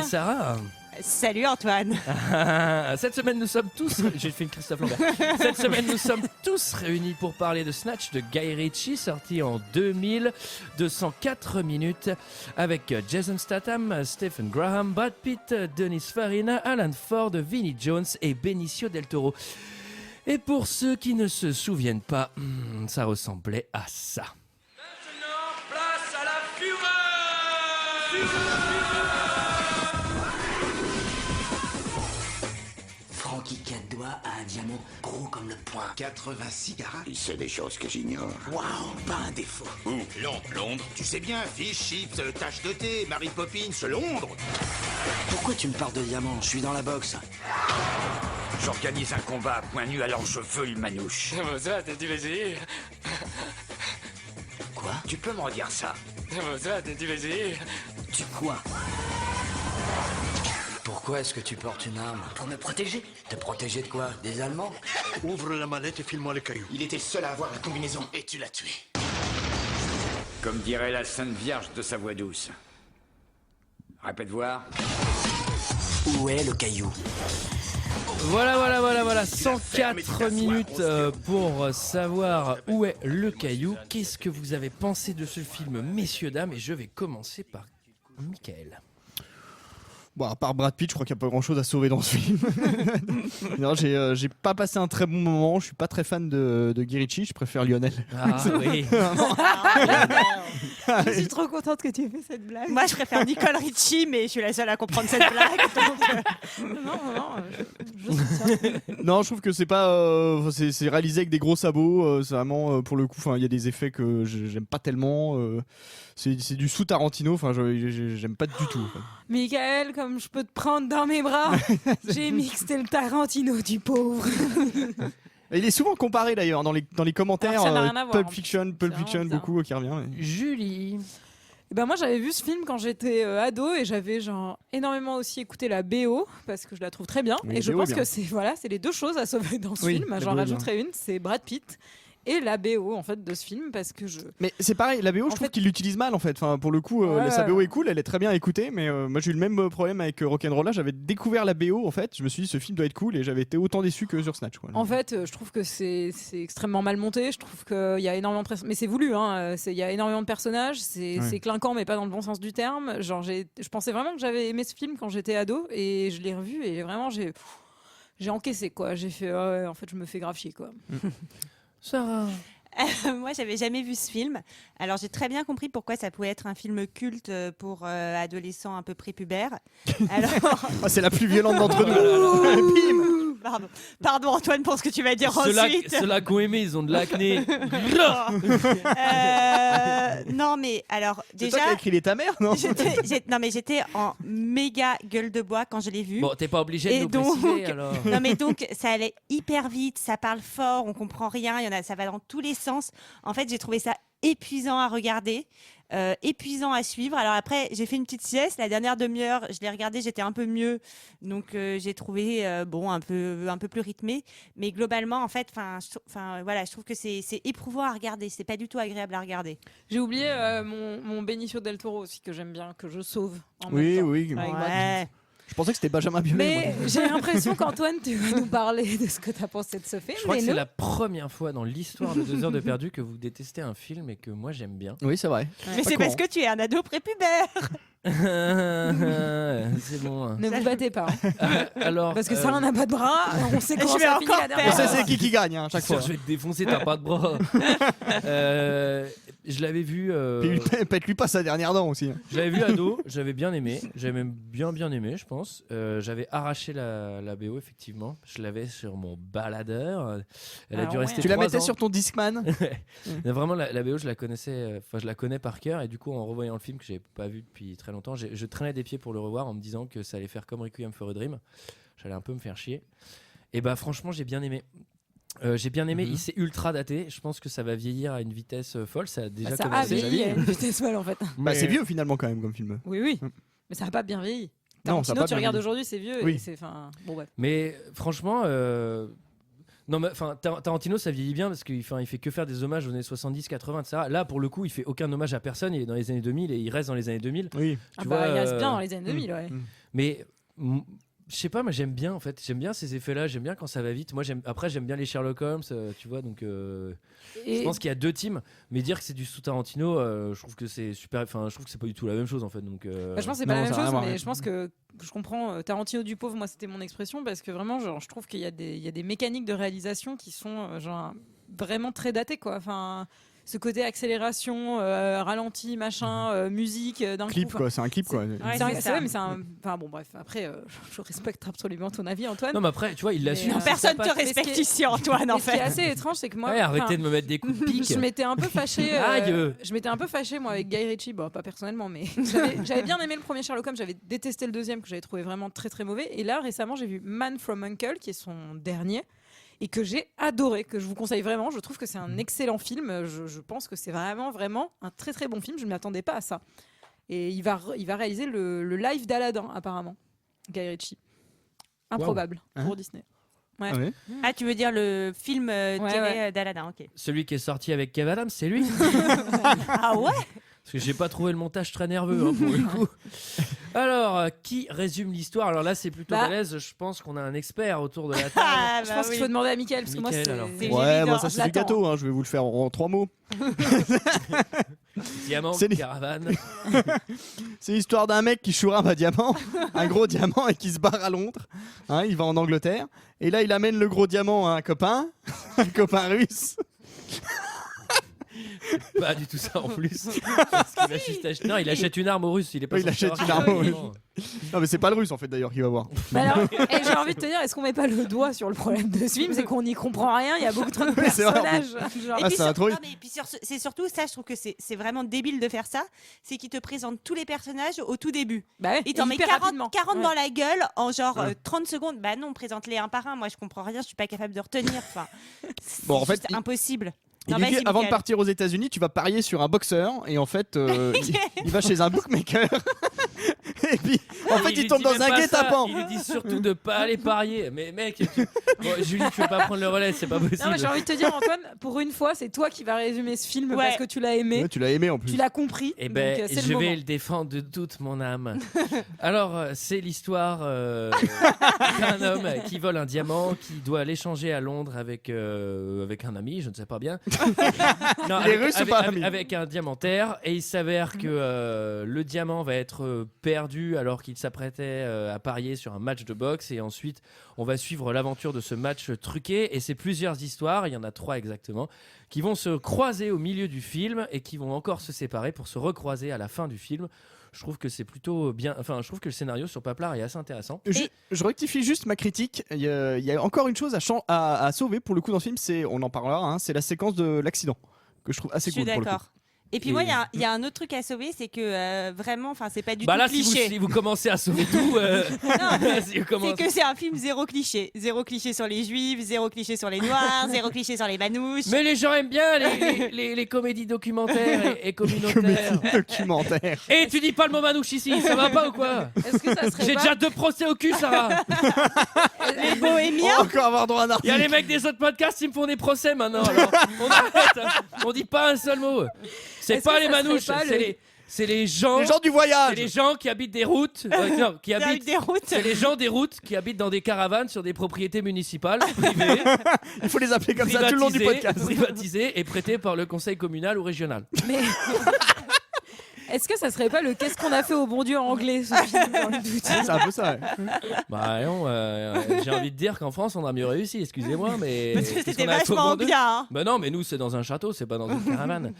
Et Sarah. Salut Antoine. Cette semaine nous sommes tous... J'ai fait une Christophe Lambert. Cette semaine nous sommes tous réunis pour parler de Snatch de Guy Ritchie, sorti en 2000, 204 minutes, avec Jason Statham, Stephen Graham, Brad Pitt, Dennis Farina, Alan Ford, Vinnie Jones et Benicio del Toro. Et pour ceux qui ne se souviennent pas, ça ressemblait à ça. Maintenant, place à la fureur. Frankie Caddois a un diamant gros comme le poing. 86 carats. C'est des choses que j'ignore. Waouh, pas un défaut. Où ? Londres. Tu sais bien, fish, chips, tache de thé, Mary Poppins, Londres. Pourquoi tu me parles de diamant? Je suis dans la boxe. J'organise un combat à point nu, alors je veux le manouche. Ça, t'as du plaisir. Quoi? Tu peux me redire ça ? Ça, t'as du plaisir. Tu quoi? Pourquoi est-ce que tu portes une arme? Pour me protéger. Te protéger de quoi? Des Allemands? Ouvre la mallette et file-moi les cailloux. Il était seul à avoir la combinaison et tu l'as tué. Comme dirait la Sainte Vierge de sa voix douce. Répète voir. Où est le caillou? Voilà, 104 minutes pour savoir où est le caillou. Qu'est-ce que vous avez pensé de ce film, messieurs, dames? Et je vais commencer par Michael. Bon, à part Brad Pitt, je crois qu'il n'y a pas grand-chose à sauver dans ce film. Non, j'ai pas passé un très bon moment. Je suis pas très fan de Guy Ritchie. Je préfère Lionel. Ah oui. Je suis trop contente que tu aies fait cette blague. Moi, je préfère Nicole Richie, mais je suis la seule à comprendre cette blague. Je soutiens. Non, je trouve que c'est pas. C'est réalisé avec des gros sabots. C'est vraiment pour le coup. Enfin, il y a des effets que j'aime pas tellement. C'est du sous Tarantino. Enfin, j'aime pas du tout. Michael, comme je peux te prendre dans mes bras, j'ai mixé le Tarantino du pauvre. Il est souvent comparé d'ailleurs dans les commentaires. Alors, ça n'a rien à voir, Pulp en Fiction, plus. C'est vraiment bizarre. beaucoup qui revient. Mais... Julie. Et ben moi j'avais vu ce film quand j'étais ado et j'avais genre énormément aussi écouté la BO parce que je la trouve très bien. Oui, et je BO pense bien. que c'est les deux choses à sauver dans ce Oui, film. la J'en BO est rajouterai une, c'est Brad Pitt et la BO en fait de ce film parce que Mais c'est pareil, la BO, je trouve qu'il l'utilise mal en fait. Enfin, pour le coup, sa BO est cool, elle est très bien à écouter, mais moi j'ai eu le même problème avec Rock'n'Roll. Là, j'avais découvert la BO en fait, je me suis dit ce film doit être cool et j'avais été autant déçu que sur Snatch. Quoi. En fait, je trouve que c'est extrêmement mal monté. Je trouve qu'il y a énormément de mais c'est voulu. Hein. Il y a énormément de personnages. C'est clinquant, mais pas dans le bon sens du terme. Genre, je pensais vraiment que j'avais aimé ce film quand j'étais ado et je l'ai revu et vraiment j'ai encaissé quoi. J'ai fait en fait je me fais grave chier quoi. Sarah. Moi, j'avais jamais vu ce film. Alors, j'ai très bien compris pourquoi ça pouvait être un film culte pour adolescents un peu prépubères. Alors... c'est la plus violente d'entre nous. Bim. Pardon, Antoine, pour ce que tu vas dire ensuite. Ceux-là qui ont aimé, ils ont de l'acné. Non, mais alors, C'est déjà... toi qui as écrit les ta mère, non? Non, mais j'étais en méga gueule de bois quand je l'ai vu. Bon, t'es pas obligé de nous préciser, alors. Non, mais donc, ça allait hyper vite, ça parle fort, on comprend rien, ça va dans tous les sens. En fait, j'ai trouvé ça épuisant à regarder, épuisant à suivre. Alors après, j'ai fait une petite sieste. La dernière demi-heure, je l'ai regardé, j'étais un peu mieux. Donc, j'ai trouvé un peu plus rythmé. Mais globalement, en fait, voilà, je trouve que c'est éprouvant à regarder. C'est pas du tout agréable à regarder. J'ai oublié mon Benicio del Toro aussi que j'aime bien, que je sauve en Oui, même temps. oui. Avec Brad Ouais. Pitt. Je pensais que c'était Benjamin Biolay. Mais j'ai l'impression qu'Antoine, tu vas nous parler de ce que tu as pensé de ce film. Je crois que et c'est nous la première fois dans l'histoire de 2 heures de perdu que vous détestez un film et que moi j'aime bien. Oui, c'est vrai. Mais c'est parce que tu es un ado prépubère. C'est bon. Ne vous battez pas. Hein. Alors, Parce que ça, on n'a pas de bras. On sait comment Je vais ça finit encore la dernière On perdre. sait c'est qui gagne chaque fois. je vais te défoncer, t'as pas de bras. Je l'avais vu. Puis pète-lui pas sa dernière dent aussi. Je l'avais vu ado, j'avais bien aimé, j'avais même bien aimé, je pense. J'avais arraché la BO effectivement, je l'avais sur mon baladeur. Elle a dû rester. Tu la 3 mettais ans. sur ton Discman. Vraiment la BO, je la connaissais, je la connais par cœur et du coup en revoyant le film que j'avais pas vu depuis très longtemps, je traînais des pieds pour le revoir en me disant que ça allait faire comme Requiem for a Dream. J'allais un peu me faire chier. Et bah franchement j'ai bien aimé. Il s'est ultra daté. Je pense que ça va vieillir à une vitesse folle. Ça a déjà Ça a commencé. vieilli à une vitesse folle en fait. Bah, c'est vieux finalement quand même comme film. Oui. Mais ça n'a pas bien vieilli. Non, ça a Tarantino, pas tu bien regardes vieilli. aujourd'hui, c'est vieux. Oui. Et c'est, bon, bref. Mais franchement, non, mais Tarantino, ça vieillit bien parce qu'il fait que faire des hommages aux années 70, 80, etc. Là, pour le coup, il fait aucun hommage à personne. Il est dans les années 2000 et il reste dans les années 2000. Oui. Tu Il vois, reste bien dans les années 2000, ouais. Mais je sais pas, moi j'aime bien en fait, j'aime bien ces effets-là, j'aime bien quand ça va vite. Moi j'aime bien les Sherlock Holmes, tu vois, donc je pense qu'il y a 2 teams, mais dire que c'est du sous Tarantino, je trouve que c'est super, enfin je trouve que c'est pas du tout la même chose en fait, donc. Je pense que c'est pas la même chose, mais je pense que je comprends Tarantino du pauvre, moi c'était mon expression parce que vraiment genre je trouve qu'il y a des mécaniques de réalisation qui sont genre vraiment très datées quoi, enfin. Ce côté accélération, ralenti, machin, musique d'un clip coup. quoi, c'est un clip quoi. C'est vrai, mais c'est un. Enfin bon, bref. Après, je respecte absolument ton avis, Antoine. Non, mais après, tu vois, il l'a su. Personne te respecte ici, Antoine. En Ce qui est fait. assez étrange, c'est que moi. Arrêtez de me mettre des coups de pique. Je m'étais un peu fâchée. Je m'étais un peu fâchée moi avec Guy Ritchie, bon pas personnellement, mais j'avais bien aimé le premier Sherlock Holmes, j'avais détesté le deuxième que j'avais trouvé vraiment très très mauvais. Et là récemment, j'ai vu Man from U.N.C.L.E. qui est son dernier. Et que j'ai adoré, que je vous conseille vraiment. Je trouve que c'est un excellent film. Je pense que c'est vraiment un très très bon film. Je ne m'attendais pas à ça. Et il va réaliser le live d'Aladin, apparemment. Guy Ritchie. Improbable pour Disney. Ouais. Ah, ouais. Ah, tu veux dire le film tiré d'Aladin, ok. Celui qui est sorti avec Kev Adams, c'est lui. Ah ouais. Parce que j'ai pas trouvé le montage très nerveux pour le coup. Alors, qui résume l'histoire? Alors là, c'est plutôt balèze. Je pense qu'on a un expert autour de la table. Je pense qu'il faut demander à Mickaël, parce que moi, c'est ouais, moi ça c'est du gâteau, hein. Je vais vous le faire en 3 mots. Diamant, caravane. C'est l'histoire d'un mec qui chourame un diamant, un gros diamant, et qui se barre à Londres. Hein, il va en Angleterre. Et là, il amène le gros diamant à un copain russe. Pas du tout ça en plus. Parce qu'il va juste acheter... Non, il achète une arme aux Russes. Il est pas. Il achète une arme aux Russes. Non, mais c'est pas le russe en fait d'ailleurs qui va voir. Alors, j'ai envie de te dire, est-ce qu'on met pas le doigt sur le problème de ce film? C'est qu'on n'y comprend rien. Il y a beaucoup trop de personnages. Et puis c'est surtout ça, je trouve que c'est vraiment débile de faire ça. C'est qu'il te présente tous les personnages au tout début. Bah ouais, il t'en met 40 dans la gueule en genre 30 secondes. Bah non, présente-les un par un. Moi, je comprends rien. Je suis pas capable de retenir. Enfin, bon, en fait, c'est impossible. Il lui dit, avant de partir aux États-Unis, tu vas parier sur un boxeur et en fait, il va chez un bookmaker. Et puis, en fait, il tombe dans un guet-apens. Il lui dit surtout de pas aller parier. Mais mec, Julie, tu veux pas prendre le relais, c'est pas possible. Non, mais j'ai envie de te dire, Antoine, pour une fois, c'est toi qui vas résumer ce film parce que tu l'as aimé. Ouais, tu l'as aimé en plus. Tu l'as compris. Et ben, je vais le défendre de toute mon âme. Alors, c'est l'histoire d'un homme qui vole un diamant, qui doit l'échanger à Londres avec un ami, je ne sais pas bien. Non, avec un diamantaire, et il s'avère que le diamant va être perdu alors qu'il s'apprêtait à parier sur un match de boxe, et ensuite on va suivre l'aventure de ce match truqué, et c'est plusieurs histoires, il y en a 3 exactement, qui vont se croiser au milieu du film et qui vont encore se séparer pour se recroiser à la fin du film. Je trouve que c'est plutôt bien. Enfin, je trouve que le scénario sur Paplar est assez intéressant. Je rectifie juste ma critique. Il y a encore une chose à sauver pour le coup dans le film. On en parlera. Hein, c'est la séquence de l'accident que je trouve assez cool. Je suis d'accord. Et puis moi, il y a un autre truc à sauver, c'est que vraiment, enfin, c'est pas du tout là, cliché. Si vous commencez à sauver tout, c'est que c'est un film zéro cliché sur les juifs, zéro cliché sur les noirs, zéro cliché sur les manouches. Mais les gens aiment bien les comédies documentaires et communautaires. Documentaires. Et tu dis pas le mot manouche ici, ça va pas ou quoi? J'ai déjà 2 procès au cul, Sarah. Les bohémiens. On va encore avoir droit à un article. Il y a les mecs des autres podcasts, ils me font des procès maintenant. Alors, on arrête, on dit pas un seul mot. C'est pas les manouches, c'est les gens. Les gens du voyage. C'est les gens qui habitent des routes. Non, qui habitent des routes. C'est les gens des routes qui habitent dans des caravanes sur des propriétés municipales privées. Il faut les appeler comme ça tout le long du podcast. Privatisées et prêtées par le conseil communal ou régional. Mais est-ce que ça serait pas le qu'est-ce qu'on a fait au bon Dieu en anglais, ce film, dans le doute? C'est un peu ça. Ouais. Bah non, j'ai envie de dire qu'en France on a mieux réussi, excusez-moi, mais parce que c'était vachement bien. Hein. Bah non, mais nous c'est dans un château, c'est pas dans une caravane.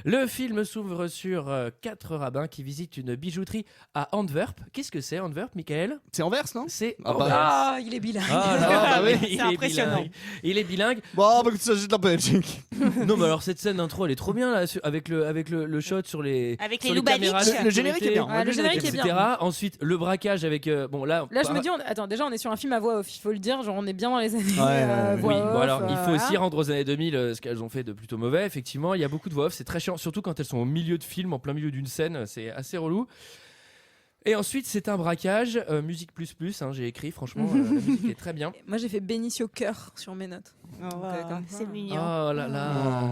Le film s'ouvre sur 4 rabbins qui visitent une bijouterie à Antwerp. Qu'est-ce que c'est Antwerp, Michael? C'est Anvers, non? C'est il est bilingue. C'est impressionnant. Il est bilingue. Bon, bah il s'agit de la Belgique. Non, mais alors cette scène d'intro, elle est trop bien là, avec le shot sur les. Avec les caméras, le générique est bien. Ouais, le générique est bien. Ensuite, le braquage avec Là, je me dis, attends, déjà, on est sur un film à voix off, il faut le dire, genre on est bien dans les années. Oui, bon, alors il faut aussi rendre aux années 2000 ce qu'elles ont fait de plutôt mauvais. Effectivement, il y a beaucoup de voix off, c'est très chiant, surtout quand elles sont au milieu de film, en plein milieu d'une scène, c'est assez relou. Et ensuite, c'est un braquage, musique plus, hein, j'ai écrit, franchement, la musique est très bien. Moi, j'ai fait Benicio Cœur sur mes notes. C'est mignon. Oh là là.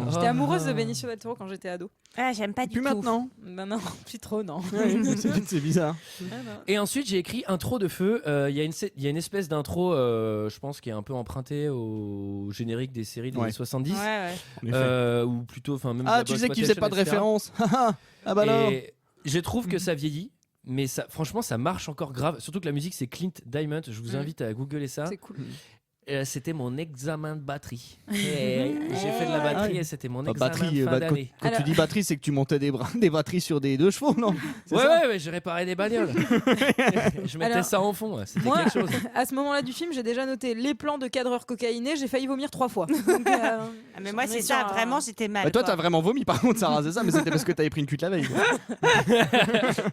J'étais Oh. amoureuse de Benicio del Toro quand j'étais ado. Ah, j'aime pas du Plus tout. maintenant. Bah non, plus trop, non. C'est bizarre. Et ensuite, j'ai écrit intro de feu. Il y a une espèce d'intro, je pense, qui est un peu empruntée au générique des séries des années 70. Ou plutôt, enfin, même. Ah, tu disais que tu faisais pas de référence. Ah bah alors. Et je trouve que ça vieillit. Mais ça, franchement, ça marche encore grave. Surtout que la musique, c'est Clint Diamond. Je vous invite à googler ça. C'est cool. C'était mon examen de batterie. Et j'ai fait de la batterie et c'était mon examen de fin d'année. Quand tu dis batterie, c'est que tu montais des batteries sur des 2 chevaux, non? Ouais, j'ai réparé des bagnoles. Je mettais ça en fond, c'était moi, quelque chose. À ce moment-là du film, j'ai déjà noté les plans de cadreurs cocaïnés, j'ai failli vomir 3 fois. Donc, mais moi, c'est ça, vraiment, j'étais mal. Bah toi, quoi. t'as vraiment vomi par contre, Sarah, c'est ça, mais c'était parce que t'avais pris une cuite la veille.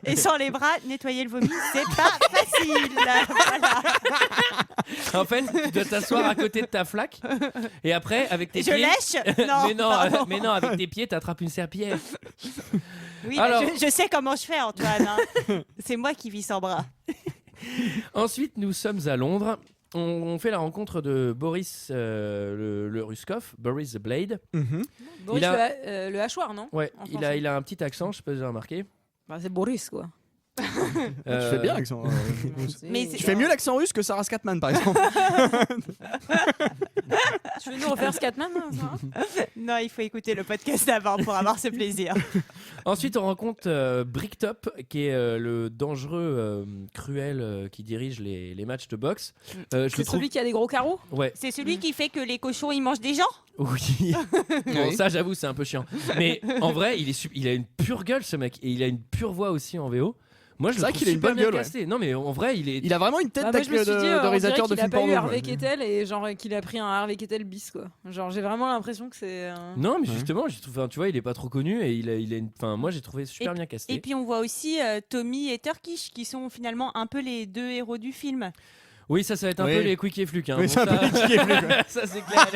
Et sans les bras, nettoyer le vomi, c'est pas facile. Voilà. En fait, tu dois t'asseoir à côté de ta flaque et après, avec tes Je pieds. lèche Non, mais non, avec tes pieds, t'attrapes une serpillière. Oui, Alors- je sais comment je fais, Antoine. Hein. C'est moi qui vis sans bras. Ensuite, nous sommes à Londres. On fait la rencontre de Boris le Ruskov, Boris the Blade. Boris, Il a- le hachoir, non? Ouais, En il français. a un petit accent, je sais pas si vous avez remarqué. Bah, c'est Boris, quoi. Tu fais bien l'accent. Mais Tu fais mieux l'accent russe que Sarah Scatman par exemple. Tu veux nous refaire Scatman, Sarah? Non, il faut écouter le podcast avant pour avoir ce plaisir. Ensuite, on rencontre Bricktop, qui est le dangereux, cruel, qui dirige les matchs de boxe. Je le C'est trouve. celui qui a des gros carreaux? Ouais. C'est celui qui fait que les cochons, ils mangent des gens? Oui. Bon, ça, j'avoue, c'est un peu chiant. Mais en vrai, il a une pure gueule, ce mec, et il a une pure voix aussi en VO. Moi, je C'est le vrai trouve qu'il a une super bonne bien gueule, ouais. casté. Non, mais en vrai, Il a vraiment une tête Bah, moi, je me suis dit, de on réalisateur dirait de qu'il a film pas eu porno. Harvey ouais. Keitel et genre qu'il a pris un Harvey Keitel bis, quoi. Genre, j'ai vraiment l'impression que c'est. Non, mais justement, j'ai trouvé, tu vois, il est pas trop connu et il a une. Enfin, moi, j'ai trouvé super bien casté. Et puis on voit aussi Tommy et Turkish qui sont finalement un peu les deux héros du film. Oui, ça va être un Oui. peu les quick et fluke. Hein. Oui, Bon, c'est un peu les quick et fluke, ouais. ça, c'est clair.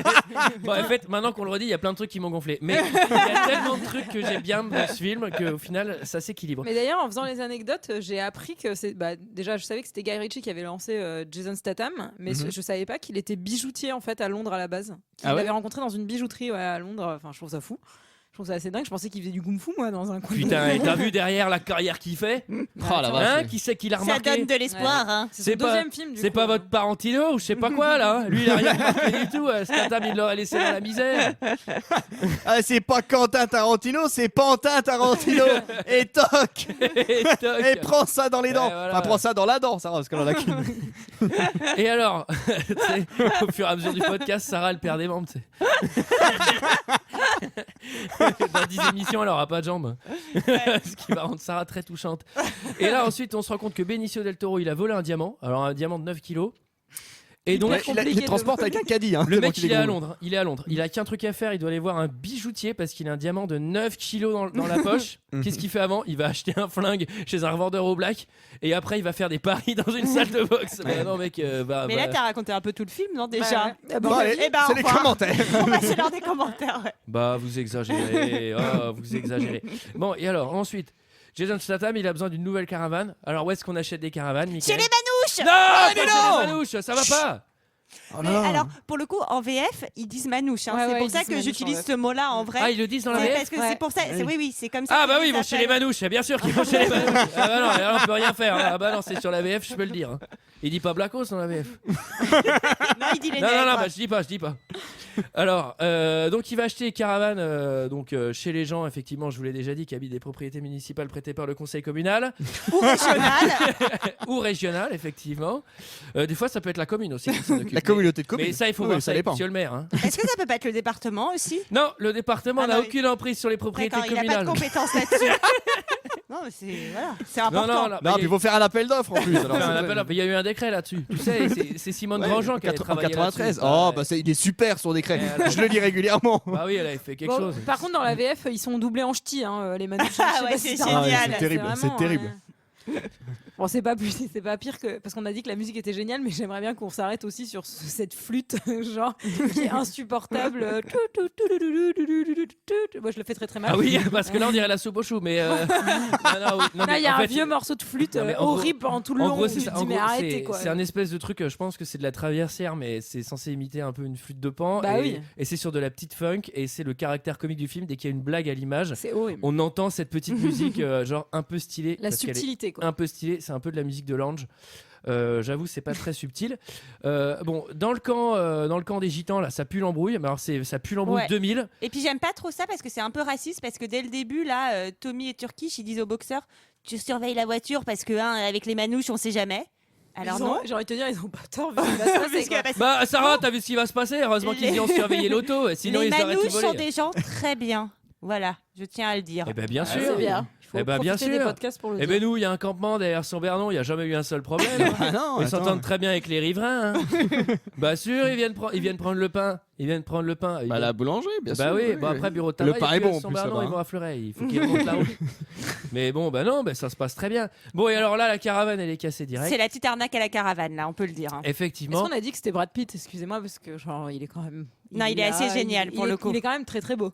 Bon, en fait, maintenant qu'on le redit, il y a plein de trucs qui m'ont gonflé. Mais il y a tellement de trucs que j'ai bien dans ce film qu'au final, ça s'équilibre. Mais d'ailleurs, en faisant les anecdotes, j'ai appris que c'est. Bah, déjà, je savais que c'était Guy Ritchie qui avait lancé Jason Statham, mais je savais pas qu'il était bijoutier en fait à Londres à la base. Qu'il Ah ouais l'avait rencontré dans une bijouterie à Londres. Enfin, je trouve ça fou. Je trouve ça assez dingue. Je pensais qu'il faisait du kung-fu, moi, dans un coin. Putain, et t'as vu derrière la carrière qu'il fait? Oh la vache. Hein, qui c'est qui l'a Ça remarqué? donne de l'espoir. Hein. C'est son deuxième film. C'est pas votre Tarantino ou je sais pas quoi là. Hein. Lui, il a rien remarqué du tout. Statham, il l'aurait laissé dans la misère. Ah, c'est pas Quentin Tarantino, c'est Pantin Tarantino. Et toc. Et toc. Et prends ça dans les dents. Ouais, voilà. Enfin, prends ça dans la dent, Sarah, parce qu'elle en a qu'une. Et alors, tu sais, au fur et à mesure du podcast, Sarah, elle perd des membres, tu sais. Dans 10 émissions, elle aura pas de jambes. Ce qui va rendre Sarah très touchante. Et là, ensuite, on se rend compte que Benicio del Toro, il a volé un diamant. Alors, un diamant de 9 kilos. Et donc, Il les transporte avec un caddie. Hein, le tellement mec, qu'il il est à gros. Londres. Il est à Londres. Il a qu'un truc à faire. Il doit aller voir un bijoutier parce qu'il a un diamant de 9 kilos dans la poche. Qu'est-ce qu'il fait avant? Il va acheter un flingue chez un revendeur au black. Et après, il va faire des paris dans une salle de boxe. Mais non, mec, Mais là, t'as raconté un peu tout le film, non, déjà? Ouais. Bon, allez, Eh ben, c'est au les revoir. commentaires. On va se l'heure des commentaires. Ouais. Bah, vous exagérez. Oh, vous exagérez. Bon, et alors, ensuite, Jason Statham, il a besoin d'une nouvelle caravane. Alors, où est-ce qu'on achète des caravanes, Chez Mickaël? les manouches! Non, mais pas chez non les manouches, ça va pas. Oh Mais non. alors, pour le coup, en VF, ils disent manouche. Hein. Ouais, C'est ouais, pour ils ça disent que manouche j'utilise en VF. ce mot-là en vrai. Ah, ils le disent dans la C'est VF? parce que Ouais. c'est pour ça. Oui, c'est comme ça. Ah, bah qu'ils oui, ils les vont chez les appellent. manouches, bien sûr qu'ils vont chez les manouches. Ah, bah non, alors on peut rien faire. Ah, bah non, c'est sur la VF, je peux le dire. Hein. Il dit pas Blackos dans la VF. Non, il dit les Non, non, non, nègres. bah, je dis pas. Alors, donc il va acheter une caravane chez les gens, effectivement, je vous l'ai déjà dit, qui habitent des propriétés municipales prêtées par le conseil communal Ou régional. ou régional, effectivement. Des fois, ça peut être la commune aussi. qui s'en occupe. La communauté de communes. Mais ça, il faut Oui, voir ça ça avec dépend. monsieur le maire. Hein. Est-ce que ça peut pas être le département aussi? Non, le département Ah, n'a non, aucune emprise sur les propriétés D'accord, il n'a pas de communales. compétences là-dessus. Non, mais c'est important. Non, Non, mais puis il faut faire un appel d'offres en plus. alors, faire un c'est appel vrai. à- il y a eu un décret là-dessus. Tu sais, c'est Simone Ouais, Grandjean qui a en travaillé 93. là-dessus. Oh, bah il est super son décret. Et alors Je le lis régulièrement. Bah oui, elle avait fait quelque Bon, chose. par contre, dans la VF, ils sont doublés en ch'ti, hein, les manouches. Ah Je sais ouais, pas c'est si t'as génial. remarqué, c'est terrible, vraiment, c'est terrible. Bon, c'est pas pire que parce qu'on a dit que la musique était géniale, mais j'aimerais bien qu'on s'arrête aussi sur cette flûte, genre qui est insupportable. Moi, je le fais très très mal. Ah oui, parce que là on dirait la soupe au chou, mais Là, il y a un vieux morceau de flûte horrible pendant tout le long. Gros, Tu te dis, mais arrêtez quoi. C'est un espèce de truc, je pense que c'est de la traversière, mais c'est censé imiter un peu une flûte de Pan. Bah et, oui. et c'est sur de la petite funk, et c'est le caractère comique du film. Dès qu'il y a une blague à l'image, C'est horrible. on entend cette petite musique, genre un peu stylée. La parce qu'elle est subtilité quoi. un peu stylée, c'est un peu de la musique de lounge. J'avoue, c'est pas très subtil. Bon, dans le camp des gitans, là, ça pue l'embrouille. Mais alors, ça pue l'embrouille Ouais. 2000. Et puis j'aime pas trop ça parce que c'est un peu raciste parce que dès le début là, Tommy et Turkish ils disent au boxeur tu surveilles la voiture parce que avec les manouches on sait jamais. Alors non. J'ai envie de te dire, ils ont pas tort. Vu ce qui va se passer, quoi. Bah, Sarah, t'as vu ce qui va se passer? Heureusement qu'ils y ont surveillé l'auto, sinon les ils auraient tout manouches sont volé. des gens très bien. Voilà, je tiens à le dire. Eh ben, bien sûr. C'est bien. Il faut Eh ben, bien profiter sûr. des podcasts pour le Eh dire. ben nous, il y a un campement derrière son Bernon, il n'y a jamais eu un seul problème. Ah non, Ils attends. s'entendent très bien avec les riverains. Hein. Bah sûr, ils viennent prendre le pain. Ils viennent prendre le pain. Bah, la boulangerie, bien sûr. Bah oui, bon après bureau de tabac, Le pain et est puis, bon, en son plus, Bernon, là-bas, ils vont à Fleuret, il faut qu'ils remontent la route. Mais bon, bah non, bah ça se passe très bien. Bon, et alors là, la caravane, elle est cassée direct. C'est la petite arnaque à la caravane là, on peut le dire. Hein. Est-ce Effectivement. qu'on a dit que c'était Brad Pitt? Excusez-moi, parce que genre, il est quand même. Non, il est assez génial, pour le coup. Il est quand même très très beau.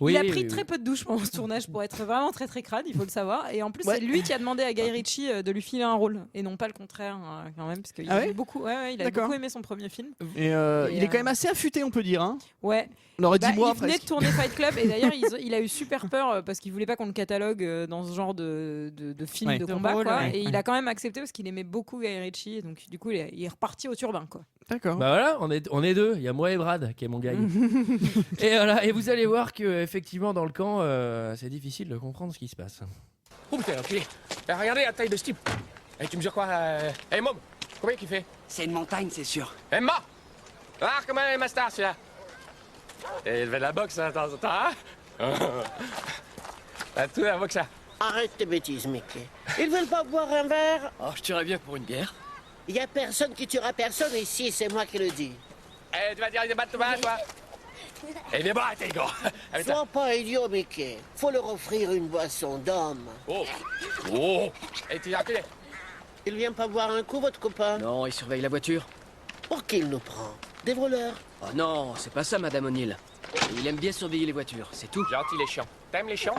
Oui, il a oui, pris oui. très peu de douches pendant ce tournage pour être vraiment très très crade, il faut le savoir. Et en plus, Ouais. c'est lui qui a demandé à Guy Ritchie de lui filer un rôle et non pas le contraire quand même, parce qu'il Ah ouais a beaucoup, il a D'accord. beaucoup aimé son premier film. Et il est quand même assez affûté, on peut dire. Hein. Ouais. On aurait dit Bah, moi il venait presque. de tourner Fight Club et d'ailleurs il a eu super peur parce qu'il voulait pas qu'on le catalogue dans ce genre de film Ouais. de De combat rôle, quoi. ouais. Et il a quand même accepté parce qu'il aimait beaucoup Guy Ritchie et donc du coup il est reparti au turbin quoi. D'accord. Bah voilà, on est deux. Il y a moi et Brad qui est mon gars. Et voilà, et vous allez voir que effectivement dans le camp, c'est difficile de comprendre ce qui se passe. Oh putain, enculé. Regardez la taille de ce type. Et tu mesures quoi Eh, Mom, combien qu'il fait C'est une montagne, c'est sûr. Emma. Ah, comment elle est ma star, celui-là. Et il fait de la boxe, hein, de temps en temps, hein. T'as tout la boxe, ça. Arrête tes bêtises, Mickey. Ils veulent pas boire un verre? Oh, je tuerais bien pour une bière. Il y a personne qui tuera personne ici, c'est moi qui le dis. Eh, tu vas dire des battes de bain, toi. Eh bien, bon, t'es gros. Allez, Sois pas idiot, Mickey. Faut leur offrir une boisson d'homme. Oh. Oh. Et tu es enculé. Il vient pas boire un coup, votre copain? Non, il surveille la voiture. Pour qui il nous prend? Des voleurs? Oh non, c'est pas ça, Madame O'Neill. Il aime bien surveiller les voitures, c'est tout. Gentil, les chiens. T'aimes les chiens?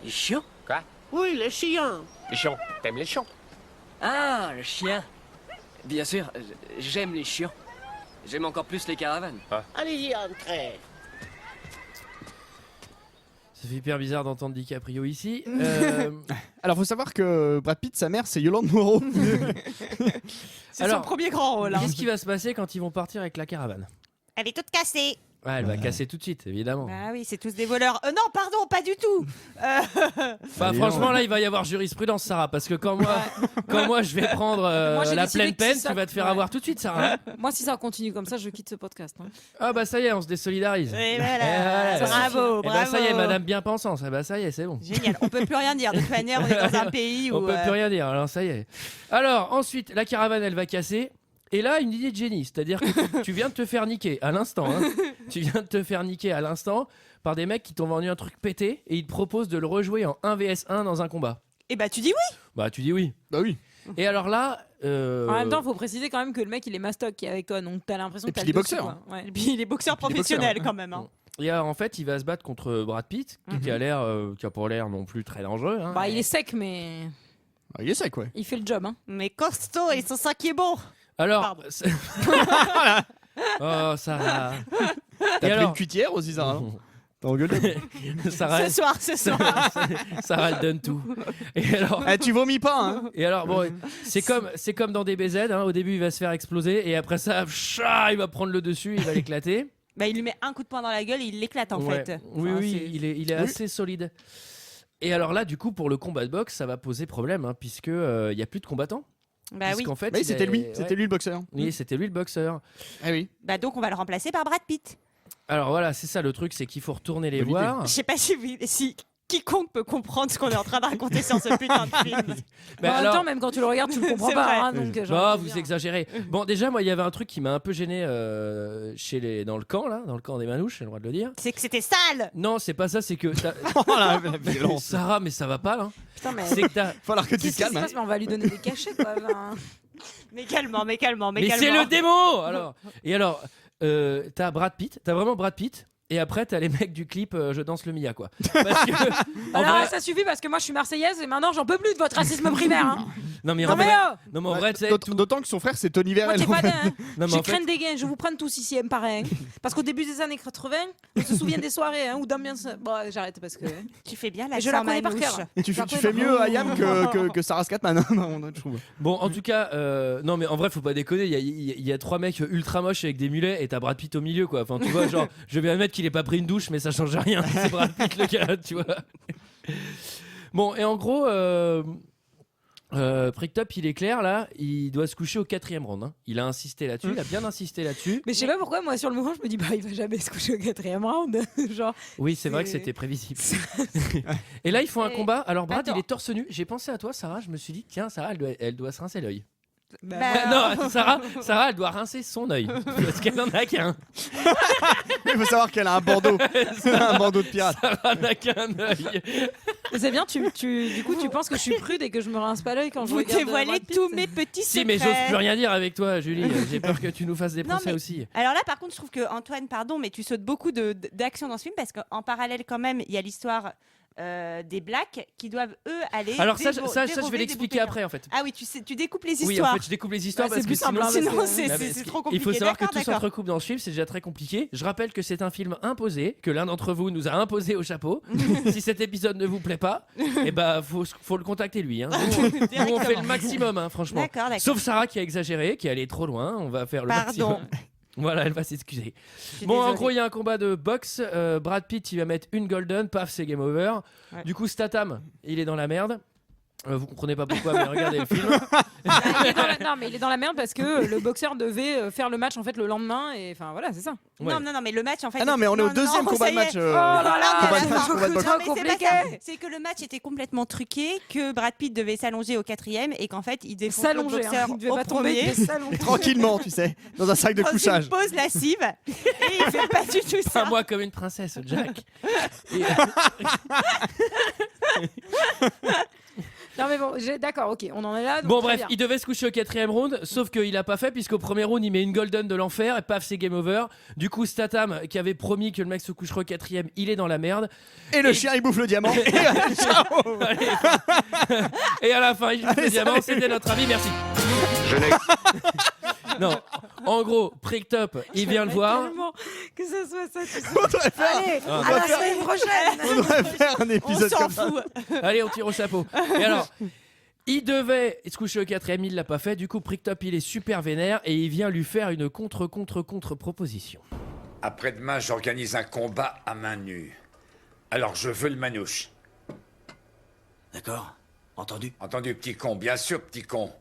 Les chiens? Quoi? Oui, les chiens. Les chiens. T'aimes les chiens? Ah, le chien. Bien sûr, j'aime les chiens. J'aime encore plus les caravanes. Allez-y, entrez. Ça fait hyper bizarre d'entendre DiCaprio ici. Alors, faut savoir que Brad Pitt, sa mère, c'est Yolande Moreau. C'est Alors, son premier grand rôle. Hein. Qu'est-ce qui va se passer quand ils vont partir avec la caravane? Elle est toute cassée. Ouais, elle va casser tout de suite, évidemment. Bah oui, c'est tous des voleurs. Non, pardon, pas du tout. Bah, franchement, là, il va y avoir jurisprudence, Sarah, parce que quand moi je vais prendre Moi, j'ai la décidé pleine que si peine, ça- tu vas te faire ouais. avoir tout de suite, Sarah. Moi si ça continue comme ça, je quitte ce podcast. Hein. Ah bah ça y est, on se désolidarise. Et Et voilà. voilà. Bravo, Eh bravo. bah ça y est, Madame bien pensante. Eh bah ça y est, c'est bon. Génial. On peut plus rien dire. De toute manière, on est dans un pays où. On peut plus rien dire, alors ça y est. Alors ensuite, la caravane, elle va casser. Et là, une idée de génie, c'est-à-dire que tu viens de te faire niquer à l'instant. Hein. Tu viens de te faire niquer à l'instant par des mecs qui t'ont vendu un truc pété et ils te proposent de le rejouer en 1 vs 1 dans un combat. Et bah tu dis oui. Bah tu dis oui. Bah oui. Et alors là... En même temps, il faut préciser quand même que le mec il est mastoc qui est avec toi, donc t'as l'impression Et que t'as puis le il est dessus, boxeur. quoi. Ouais. Et puis il est boxeur puis il est boxeur, professionnel quand même. Hein. Et en fait, il va se battre contre Brad Pitt, qui a l'air, qui a pas l'air non plus très dangereux. Hein. Bah, il est sec, mais Ah, il est sec, ouais. il fait le job. Hein. Mais costaud et c'est ça qui est bon. Alors, Pardon. oh Sarah. T'as Et pris alors une cuitière aussi, Sarah. T'as engueulé. Sarah, Ce soir. Sarah, elle donne tout. Et alors, Eh, tu vomis pas, hein. et alors bon, c'est comme dans DBZ. Hein, au début, il va se faire exploser et après ça, il va prendre le dessus, il va l'éclater. Bah il lui met un coup de poing dans la gueule et il l'éclate en Ouais. fait. Oui, Enfin, oui, c'est- il est assez solide. Et alors là, du coup, pour le combat de boxe, ça va poser problème, hein, puisque il y a plus de combattants. Bah oui. Puisqu'en fait, Oui, il c'était est- lui. ouais. C'était lui le boxeur. Oui, c'était lui le boxeur. Ah oui. Bah donc on va le remplacer par Brad Pitt. Alors voilà, c'est ça le truc, c'est qu'il faut retourner les Bonne idée. voir. Je sais pas si quiconque peut comprendre ce qu'on est en train de raconter sur ce putain de film. Mais en alors- même temps, même quand tu le regardes, tu le comprends C'est pas. vrai. Hein, donc, j'ai Bah, envie de vous dire. exagérez. Bon, déjà, moi, il y avait un truc qui m'a un peu gêné dans le camp, là, dans le camp des Manouches, j'ai le droit de le dire. C'est que c'était sale. Non, c'est pas ça, c'est que. Oh la violence. Sarah, mais ça va pas, là. Putain, mais. C'est que t'as. Falloir que tu Qu'est-ce te qui se calmes. passe? Mais on va lui donner des cachets, quoi. Enfin, Mais calmement. Mais c'est le démo alors. Et alors, t'as Brad Pitt, t'as vraiment Brad Pitt. Et après, t'as les mecs du clip Je danse le Mia, quoi. Parce que, en alors, vrai- ça suffit parce que moi je suis marseillaise et maintenant j'en peux plus de votre racisme primaire. Hein. Non, mais en Non, mais vrai, oh non, mais en vrai, tu sais, D'autant que son frère c'est Tony Moi, Vérel. t'es pas d'un. Non, mais Je en fait- crains des gains, je vous prends tous ici, pareil. Parce qu'au début des années 80, on se souvient des soirées ou d'ambiance. Bon, j'arrête parce que. Tu fais bien la Je la connais par cœur. Tu Je la fais connais mieux par- Ayam que Sarah Scatman, hein, je trouve. Bon, en tout cas, non, mais en vrai, faut pas déconner. Il y a 3 mecs ultra moches avec des mulets et t'as Brad Pitt au milieu, quoi. Enfin, tu vois, genre, je vais admettre qu'il ait pas pris une douche, mais ça change rien. C'est Brad Pitt le gars, tu vois. Bon, et en gros, Prick-Top, il est clair là, il doit se coucher au 4e round. Hein. Il a insisté là-dessus, il a bien insisté là-dessus. Mais je sais pas pourquoi, moi sur le moment, je me dis, bah il va jamais se coucher au 4e round. Genre. Oui, c'est vrai que c'était prévisible. Et là, ils font un Et- combat. Alors, Brad, Attends. il est torse nu. J'ai pensé à toi, Sarah. Je me suis dit, tiens, Sarah, elle doit se rincer l'œil. Bah, Non, Sarah, elle doit rincer son œil. Parce qu'elle en a qu'un. Il faut savoir qu'elle a un bandeau. Un bandeau de pirate. Sarah n'a qu'un œil. c'est bien, du coup, tu penses que je suis prude et que je me rince pas l'œil quand je Vous regarde. dévoilez Brad Pitt. tous mes petits secrets. Si, mais j'ose plus rien dire avec toi, Julie. J'ai peur que tu nous fasses des Non, procès mais- aussi. Alors là, par contre, je trouve que Antoine, pardon, mais tu sautes beaucoup d'actions dans ce film parce qu'en parallèle, quand même, il y a l'histoire des Blacks qui doivent eux aller. Alors ça, dérober je vais des l'expliquer bouquins. après en fait. Ah oui, tu découpes les histoires. Oui, en fait, je découpe les histoires Bah, parce c'est que plus simple, sinon, hein, Sinon, parce que- c'est trop compliqué. il faut savoir que D'accord, tout d'accord. s'entrecoupe dans ce film, c'est déjà très compliqué. Je rappelle que c'est un film imposé, que l'un d'entre vous nous a imposé au chapeau. Si cet épisode ne vous plaît pas, eh ben faut le contacter lui. Hein. Nous, on fait le maximum, hein, franchement. D'accord, d'accord. Sauf Sarah qui a exagéré, qui est allée trop loin. On va faire le Pardon. maximum. Voilà, elle va s'excuser. Je suis Bon, en désolée. gros, il y a un combat de boxe. Brad Pitt, il va mettre une golden. Paf, c'est game over. Ouais. Du coup, Statham, il est dans la merde. Vous comprenez pas pourquoi, mais regardez le film. Non, mais il est dans la merde parce que le boxeur devait faire le match en fait le lendemain et enfin voilà, c'est ça. Ouais. Non, mais le match en fait. Ah non, mais on est au non, deuxième non, combat ça de y est. match. Oh là là, combat de mais match, combat de boxe. trop Non, mais c'est compliqué. pas ça. C'est que le match était complètement truqué, que Brad Pitt devait s'allonger au 4e et qu'en fait il défonce le S'allonger, boxeur il devait au pas tomber, il premier. devait s'allonger. Tranquillement, tu sais, dans un sac de Dans couchage. une pause lascive et il fait pas du tout ça. Pas moi comme une princesse, Jack. Et- Non mais bon, d'accord, ok, on en est là. donc Bon très bref, bien. il devait se coucher au 4e round, sauf qu'il a pas fait puisqu'au premier round il met une golden de l'enfer et paf c'est game over. Du coup Statham qui avait promis que le mec se coucherait au 4e, il est dans la merde. Et le chien il bouffe le diamant. Et ciao. Et à la fin il joue le Allez, diamant, salut. c'était notre ami, merci. Je n'ai Non, en gros, Prick-Top, il vient le voir. Tellement que ça soit ça. Tu sais. On devrait faire, Allez, Ah. à la semaine prochaine. on devrait faire un On épisode s'en comme ça. fout. Allez, on tire au chapeau. Et alors, il devait se coucher au 4e, il l'a pas fait. Du coup, Prick-Top, il est super vénère et il vient lui faire une contre proposition. Après-demain, j'organise un combat à main nue. Alors, je veux le manouche. D'accord. Entendu. Entendu, petit con. Bien sûr, petit con.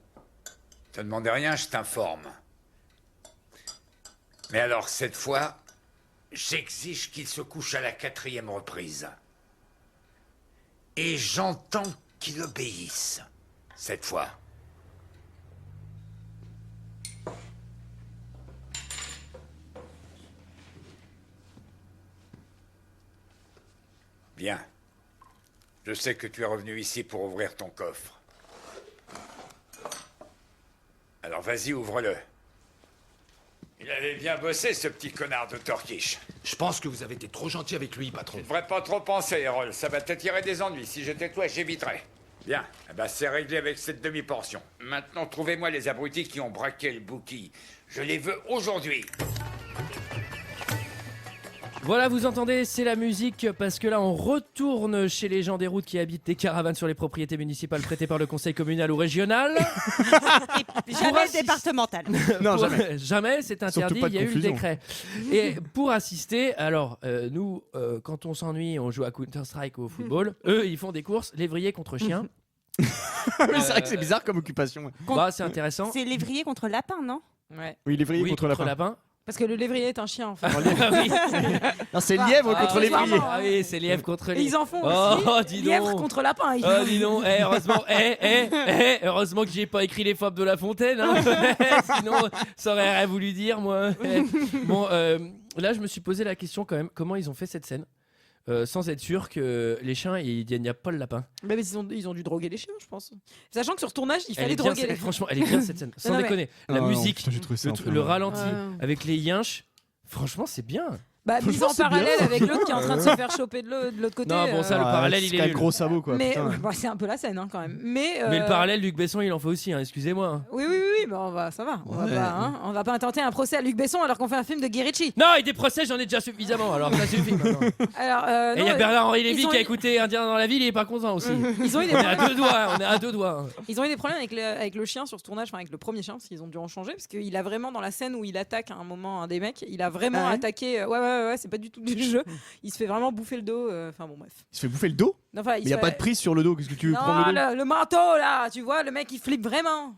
Te demandais rien, je t'informe. Mais alors, cette fois, j'exige qu'il se couche à la 4e reprise. Et j'entends qu'il obéisse. Cette fois. Bien. Je sais que tu es revenu ici pour ouvrir ton coffre. Alors vas-y, ouvre-le. Il avait bien bossé, ce petit connard de Torquish. Je pense que vous avez été trop gentil avec lui, patron. Tu devrais pas trop penser, Errol. Ça va te tirer des ennuis. Si j'étais toi, j'éviterais. Bien. Eh ben, c'est réglé avec cette demi-portion. Maintenant, trouvez-moi les abrutis qui ont braqué le bouquet. Je les veux aujourd'hui. Voilà, vous entendez, c'est la musique parce que là on retourne chez les gens des routes qui habitent des caravanes sur les propriétés municipales prêtées par le conseil communal ou régional. Jamais départemental. Non, Pour- jamais. Jamais, c'est interdit, Surtout pas de il y a eu le confusion. décret. Et pour assister, alors nous, quand on s'ennuie, on joue à Counter-Strike ou au football. Eux, ils font des courses, lévrier contre chien. Oui, c'est vrai que c'est bizarre comme occupation. Bah, c'est intéressant. C'est lévrier contre lapin, non? Ouais. Oui, lévrier Oui, contre lapin. Parce que le lévrier est un chien en fait. Non, c'est lièvre contre lévrier. Ah oui, c'est lièvre contre Et lièvre. ils en font aussi. Oh, dis Lièvre donc. contre lapin. Oh, dis donc, heureusement que j'ai pas écrit les fables de La Fontaine, hein. Sinon ça aurait rien voulu dire, moi. Bon, là je me suis posé la question quand même, comment ils ont fait cette scène sans être sûr que les chiens, il n'y a pas le lapin. Mais ils ont dû droguer les chiens, je pense. Sachant que sur le tournage, il Elle fallait est bien, droguer les chiens. franchement, elle est bien cette scène, sans Non, mais- déconner. La Non, musique, putain, j'ai trouvé ça un peu- le ralenti, Ouais. avec les yinches, franchement c'est bien. Bah, mise Franchement, en c'est parallèle bien. avec l'autre qui est en train de se faire choper de l'autre côté. Non, bon, ça, le Ouais, parallèle, il c'est est quand même nul. gros sabot quoi. Mais putain. bah, c'est un peu la scène hein, quand même. Mais le parallèle, Luc Besson, il en fait aussi, hein, excusez-moi. Oui, bah, ça va. On Ouais. va pas intenter un procès à Luc Besson alors qu'on fait un film de Guy Ritchie. Non, et des procès, j'en ai déjà suffisamment, alors ça suffit maintenant. Alors, Et il y a non, Bernard-Henri ils Lévy ont qui a eu- écouté Indien dans la ville, il est pas content aussi. Ils ont eu des On est à problèmes. deux doigts, on est à deux doigts. Ils ont eu des problèmes avec le chien sur ce tournage, enfin avec le premier chien, parce qu'ils ont dû en changer, parce qu'il a vraiment dans la scène où il attaque à un moment un des mecs, il a vraiment Ah ouais attaqué. Ouais, c'est pas du tout du jeu. Il se fait vraiment bouffer le dos. Enfin bon, bref. Il se fait bouffer le dos. Non, enfin, Mais il y a se pas fait- de prise sur le dos. Qu'est-ce que tu veux Non, prendre le dos le manteau là, tu vois, le mec il flippe vraiment.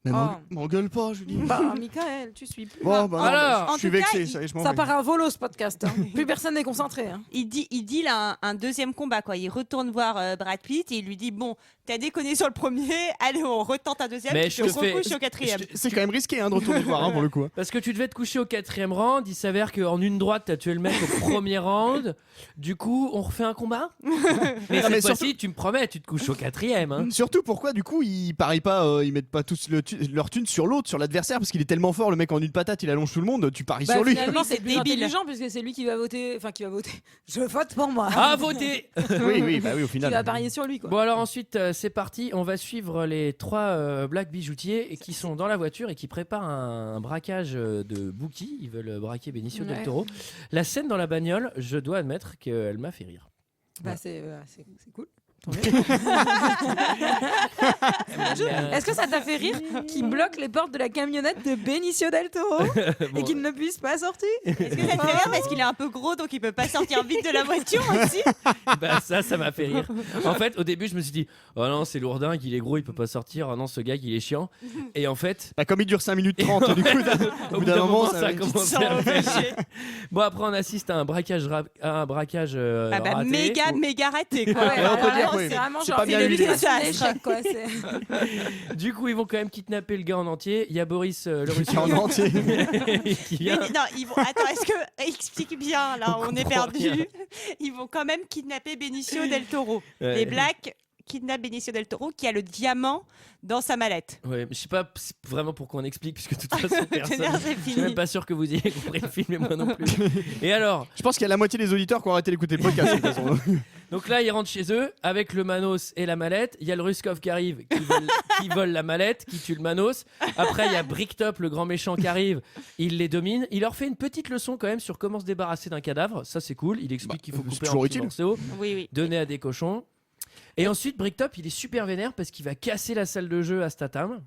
Mais Oh. m'engueule pas, Julie. Bah, Michael, tu suis plus. Bon, là. bah, Alors, je suis en tout cas, vexé. Ça y est, je m'en Ça vais. part un volo ce podcast. Hein. Plus personne n'est concentré. Hein. Il dit là un deuxième combat quoi. Il retourne voir Brad Pitt et il lui dit bon, t'as déconné sur le premier, allez on retente un deuxième, Mais puis je on te se fais- recouche au quatrième. C'est quand même risqué hein, de retourner le voir hein, pour le coup. Parce que tu devais te coucher au 4e round, il s'avère qu'en une droite, t'as tué le mec au premier round. Du coup, on refait un combat. Mais mais cette surtout- fois-ci, tu me promets, tu te couches au 4e. Hein. Surtout pourquoi du coup ils parient pas, ils mettent pas tous leur thune sur l'autre, sur l'adversaire parce qu'il est tellement fort le mec en une patate il allonge tout le monde, tu paries Bah, sur lui. finalement, c'est C'est plus débile. intelligent puisque c'est lui qui va voter. Enfin, qui va voter. Je vote pour moi. À voter. oui, bah oui au Qui final. va parier sur lui quoi. Bon alors ensuite, c'est parti. On va suivre les 3 black bijoutiers et qui sont dans la voiture et qui préparent un braquage de bookies. Ils veulent braquer Benicio del Ouais. Toro. La scène dans la bagnole, je dois admettre qu'elle m'a fait rire. Bah, c'est cool. Euh, Est-ce que ça t'a fait rire qu'il bloque les portes de la camionnette de Benicio del Toro et bon, qu'il ne puisse pas sortir? Est-ce que ça te fait rire parce qu'il est un peu gros donc il peut pas sortir vite de la voiture aussi? bah ça m'a fait rire. En fait, au début, je me suis dit, oh non, c'est lourdin, il est gros, il peut pas sortir. Oh non, ce gars, il est chiant. Et en fait, Bah, comme il dure 5 minutes 30 du coup au bout d'un moment, ça a va- commencé à me faire rire. Bon, après, on assiste à un braquage, Ah bah raté. méga raté quoi. Ouais, on peut alors dire, là, oui. c'est vraiment C'est genre pas bien c'est huilé. l'illustration Désastre. d'échec, quoi. C'est- Du coup, ils vont quand même kidnapper le gars en entier. Il y a Boris, le russe en entier. qui vient. Mais non, ils vont. Attends, est-ce que explique bien là, on est comprend perdu. rien. Ils vont quand même kidnapper Benicio del Toro. Ouais. Les Blacks kidnappent Benicio del Toro qui a le diamant dans sa mallette. Ouais, mais je sais pas vraiment pourquoi on explique, puisque de toute façon, personne. C'est Je suis fini. même pas sûr que vous ayez compris le film et moi non plus. Et alors, Je pense qu'il y a la moitié des auditeurs qui ont arrêté d'écouter le podcast de toute façon. donc là, ils rentrent chez eux avec le Manos et la mallette. Il y a le Ruskov qui arrive, qui vole la mallette, qui tue le Manos. Après, il y a Bricktop, le grand méchant, qui arrive. Il les domine. Il leur fait une petite leçon quand même sur comment se débarrasser d'un cadavre. Ça, c'est cool. Il explique qu'il faut c'est couper toujours en petits utile. morceaux, Oui, oui. donner à des cochons. Et ensuite, Bricktop, il est super vénère parce qu'il va casser la salle de jeu à Statham.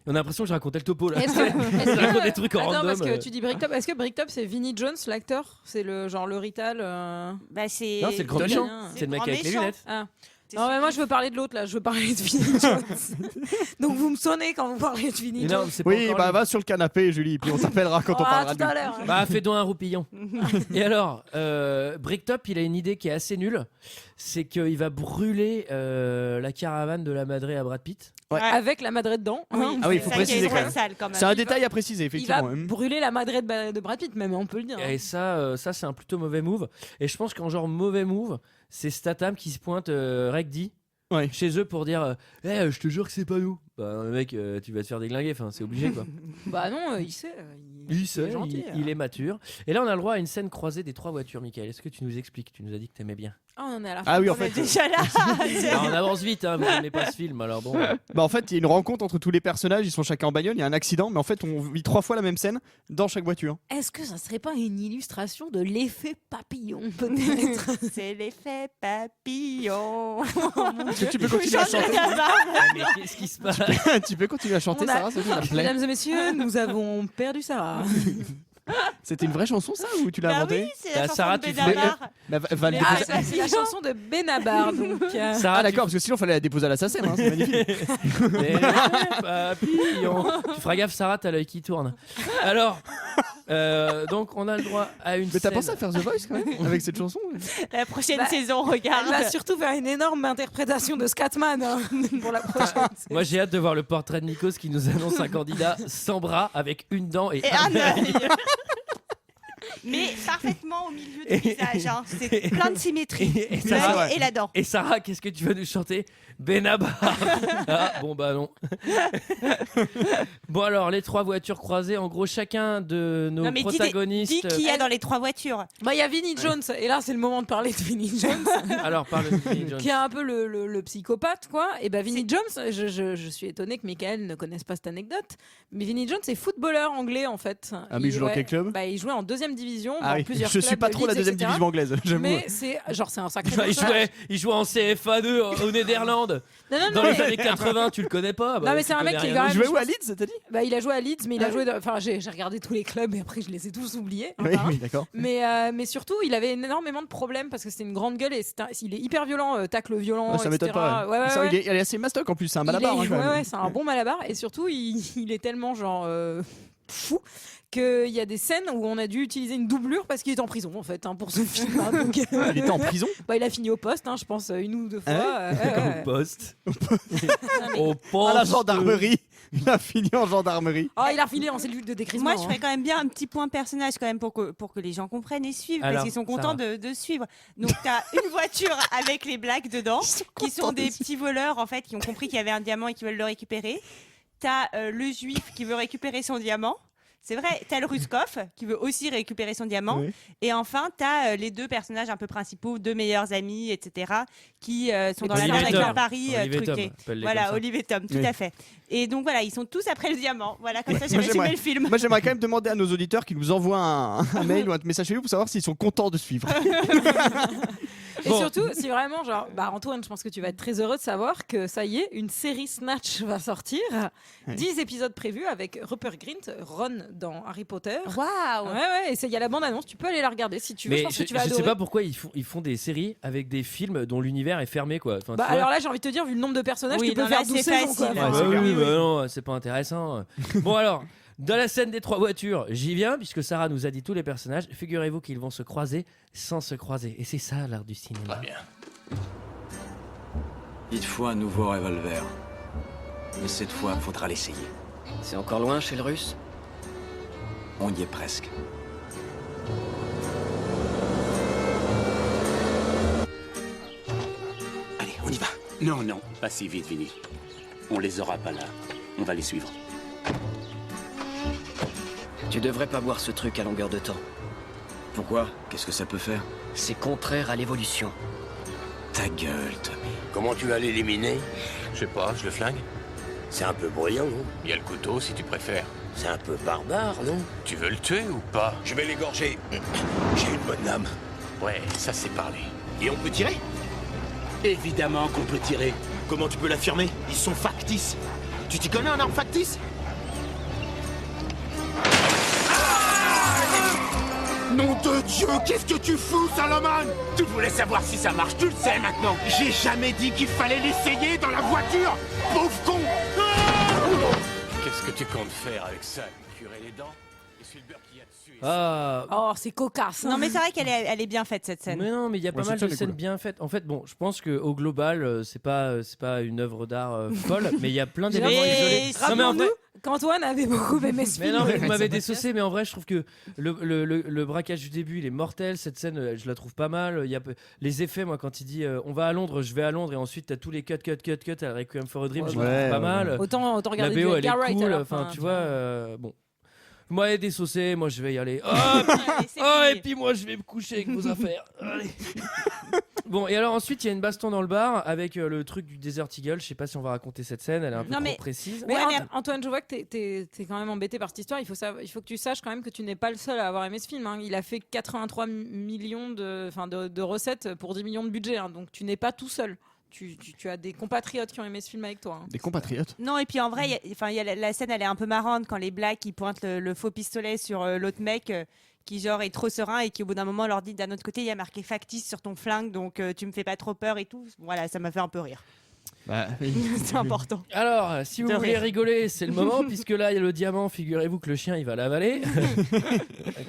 On a l'impression que je racontais le topo là. Est-ce que- Je raconte des trucs en Attends, random. parce que tu dis Bricktop. Est-ce que Bricktop c'est Vinnie Jones l'acteur? C'est le genre le Rital. Bah c'est. Non, c'est le grand Donnie. méchant. C'est C'est le mec grand avec les méchant. lunettes. Ah. C'est Non, mais celui- moi je veux parler de l'autre là. Je veux parler de Vinnie Jones. Donc vous me sonnez quand vous parlez de Vinnie Mais Jones. non, c'est pas Oui, encore bah lui. va sur le canapé Julie, puis on t'appellera quand on Ah, parlera tout de à lui. l'heure. Bah, fais donc un roupillon. Et alors, Bricktop, il a une idée qui est assez nulle. C'est qu'il va brûler la caravane de la Madré à Brad Pitt. Avec la madrée dedans. Oui, hein. Ah oui, c'est faut ça qui est préciser très quand même. sale, quand même. C'est un détail à préciser Il va effectivement. hein. brûler la madrée de Brad Pitt, même on peut le dire. hein. Et ça c'est un plutôt mauvais move. Et je pense qu'en genre mauvais move, c'est Statham qui se pointe Regdi Ouais. chez eux pour dire je te jure que c'est pas nous. Bah, mec, tu vas te faire déglinguer. Enfin, c'est obligé quoi. Bah non, il sait. Il sait, est gentil. il est mature. Et là, on a le droit à une scène croisée des 3 voitures, Michael. Est-ce que tu nous expliques? Tu nous as dit que t'aimais bien. Ah, on en est à la fin. Ah oui, en On est fait. déjà là. Alors, on avance vite, hein, vous n'aimez pas ce film, alors bon. Bah en fait, il y a une rencontre entre tous les personnages, ils sont chacun en bagnole, il y a un accident, mais en fait, on vit 3 fois la même scène dans chaque voiture. Est-ce que ça serait pas une illustration de l'effet papillon, peut-être? C'est l'effet papillon. Est-ce que tu peux continuer à chanter Mais qu'est-ce qui se passe? Tu peux continuer à chanter On a- Sarah, ça te plaît. Mesdames et messieurs, nous avons perdu Sarah. C'était une vraie chanson ça ou tu l'as Bah inventée oui, c'est Bah, la chanson Sarah, de tu Benabar. Bah, va le Ah, déposer- ça, c'est la chanson de Benabar. Donc, Sarah, Ah d'accord, parce que sinon fallait la déposer à l'assassin, hein, c'est magnifique. Mais papillon. Tu feras gaffe, Sarah, t'as l'œil qui tourne. Alors, Donc on a le droit à une Mais t'as scène. pensé à faire The Voice quand même avec cette chanson? La prochaine Bah, saison, Elle regarde. va surtout faire une énorme interprétation de Scatman hein, pour la prochaine. Moi j'ai hâte de voir le portrait de Nikos qui nous annonce un candidat sans bras avec une dent et Et un œil. Mais parfaitement au milieu du visage. Hein. C'est plein de symétrie. Et Sarah, L'œil et la dent. et Sarah, qu'est-ce que tu veux nous chanter? Benabar. Ah, bon bah non. Bon alors, les 3 voitures croisées, en gros chacun de nos Non, mais protagonistes. dis qui y a dans les 3 voitures. Bah, il y a Vinnie Jones, et là c'est le moment de parler de Vinnie Jones, Alors parle de Vinnie Jones. qui est un peu le psychopathe, quoi. Et bah, Vinnie Jones, je suis étonnée que Michael ne connaisse pas cette anecdote, mais Vinnie Jones est footballeur anglais en fait. Ah, mais il joue dans quel club? Bah, il jouait en 2e division, Ah dans oui, plusieurs je clubs suis pas de trop la Leeds, 2e etc. division anglaise, j'avoue. Mais c'est un sacré Il jouait en CFA2 au Néderlande. Non, non, Dans non, les mais- années 80, tu le connais pas? Bah, Non, mais tu c'est un mec connais qui est rien. quand même. Il jouait je où à pense- Leeds, t'as dit? Bah, il a joué à Leeds, mais il a Ah joué. Enfin, j'ai regardé tous les clubs et après je les ai tous oubliés. un Oui, par un. oui, d'accord. Mais surtout, il avait énormément de problèmes parce que c'était une grande gueule et il est hyper violent, tacle violent, Ah, ça m'étonne etc. pas. Ouais, ouais, Ça, ouais. il est assez mastoc en plus, c'est un Il malabar. est- hein, quand ouais, même. ouais, c'est un bon malabar et surtout, il est tellement genre fou qu'il y a des scènes où on a dû utiliser une doublure parce qu'il est en prison en fait hein, pour ce film. hein. Donc, Il était en prison? bah, il a fini au poste, hein, je pense, une ou deux fois. Ah Au poste. Non, mais- Au poste. À la gendarmerie. Il a fini en gendarmerie. Oh, il a fini en cellule de décrisement. Moi, je ferais quand même bien un petit point personnage quand même pour que les gens comprennent et suivent Alors, parce qu'ils sont contents de suivre. Donc, tu as une voiture avec les blagues dedans qui sont des petits voleurs en fait qui ont compris qu'il y avait un diamant et qui veulent le récupérer. Tu as le juif qui veut récupérer son diamant. C'est vrai, t'as le Ruskov qui veut aussi récupérer son diamant. Oui. Et enfin, t'as les 2 personnages un peu principaux, 2 meilleurs amis, etc., qui sont dans la Olivier merde avec Tom. leur pari Olivier Tom, truqué. appelle-les Voilà, comme ça. Olivier Tom, tout Oui. à fait. Et donc voilà, ils sont tous après le diamant. Voilà, comme ça j'ai Moi, résumé j'aimerais- le film. Moi, j'aimerais quand même demander à nos auditeurs qui nous envoient un mail ou un message chez nous pour savoir s'ils sont contents de suivre. Et Bon. surtout, si vraiment, genre, bah Antoine, je pense que tu vas être très heureux de savoir que ça y est, une série Snatch va sortir. Oui. 10 épisodes prévus avec Rupert Grint, Ron dans Harry Potter. Waouh. Ouais, ouais, et il y a la bande-annonce, tu peux aller la regarder si tu veux. Mais je pense que tu vas je sais adorer. pas pourquoi ils font des séries avec des films dont l'univers est fermé quoi. Enfin, Bah, tu vois. alors là, j'ai envie de te dire, vu le nombre de personnages, Oui, tu peux non, faire là, 12 c'est saisons. Quoi. facile. Ah Enfin, bah c'est oui, clair. bah non, c'est pas intéressant. Bon alors, dans la scène des 3 voitures, j'y viens puisque Sarah nous a dit tous les personnages. Figurez-vous qu'ils vont se croiser sans se croiser. Et c'est ça l'art du cinéma. Très bien. Il te faut un nouveau revolver. Mais cette fois, faudra l'essayer. C'est encore loin chez le russe? On y est presque. Allez, on y va. Non, non, pas si vite, Vinny. On les aura pas là. On va les suivre. Tu devrais pas boire ce truc à longueur de temps. Pourquoi? Qu'est-ce que ça peut faire? C'est contraire à l'évolution. Ta gueule, Tommy. Comment tu vas l'éliminer? Je sais pas, je le flingue. C'est un peu bruyant, non? Il y a le couteau si tu préfères. C'est un peu barbare, non? Tu veux le tuer ou pas? Je vais l'égorger. J'ai une bonne âme. Ouais, ça c'est parlé. Et on peut tirer? Évidemment qu'on peut tirer. Comment tu peux l'affirmer? Ils sont factices. Tu t'y connais en arme factice? Nom de Dieu, qu'est-ce que tu fous, Salomon? Tu voulais savoir si ça marche, tu le sais maintenant. J'ai jamais dit qu'il fallait l'essayer dans la voiture, pauvre con! Qu'est-ce que tu comptes faire avec ça? Lui curer les dents? Et le beurre qu'il y a dessus? Ah. Oh, c'est cocasse. Non, mais c'est vrai qu'elle est bien faite cette scène. Mais non, mais il y a pas Ouais, mal cette de scène est scènes cool. bien faites. En fait, bon, je pense que au global, c'est pas une œuvre d'art folle, mais il y a plein Mais d'éléments isolés. Non, mais en rappelons-nous vrai, qu'Antoine avait beaucoup aimé ce mais film. non, mais vous m'avez Avec désossé, mais en vrai, je trouve que le braquage du début, il est mortel. Cette scène, je la trouve pas mal. Il y a les effets, moi, quand il dit on va à Londres, je vais à Londres, et ensuite t'as tous les cuts à la Requiem for a Dream, je la trouve pas mal. Autant La regarder BO, du elle est Edgar Wright. cool. alors, Enfin, tu vois, bon. Vous m'avez désaucé, moi je vais y aller. Oh, Allez, c'est oh, fini. et puis moi je vais me coucher avec vos affaires. Allez. Bon, et alors ensuite il y a une baston dans le bar avec le truc du Desert Eagle. Je sais pas si on va raconter cette scène, elle est un peu Non, trop mais- précise. Mais Ouais, mais- Antoine, je vois que t'es quand même embêté par cette histoire. Il faut que tu saches quand même que tu n'es pas le seul à avoir aimé ce film. hein. Il a fait 83 millions de recettes pour 10 millions de budget. hein. Donc tu n'es pas tout seul. Tu as des compatriotes qui ont aimé ce film avec toi. hein. Des compatriotes. Non, et puis en vrai, la scène, elle est un peu marrante quand les blacks ils pointent le faux pistolet sur l'autre mec qui genre est trop serein et qui au bout d'un moment leur dit d'un autre côté il y a marqué factice sur ton flingue donc tu me fais pas trop peur et tout. Voilà, ça m'a fait un peu rire. Bah, C'est important. Alors, si vous De voulez rire. rigoler, c'est le moment, puisque là, il y a le diamant. Figurez-vous que le chien, il va l'avaler.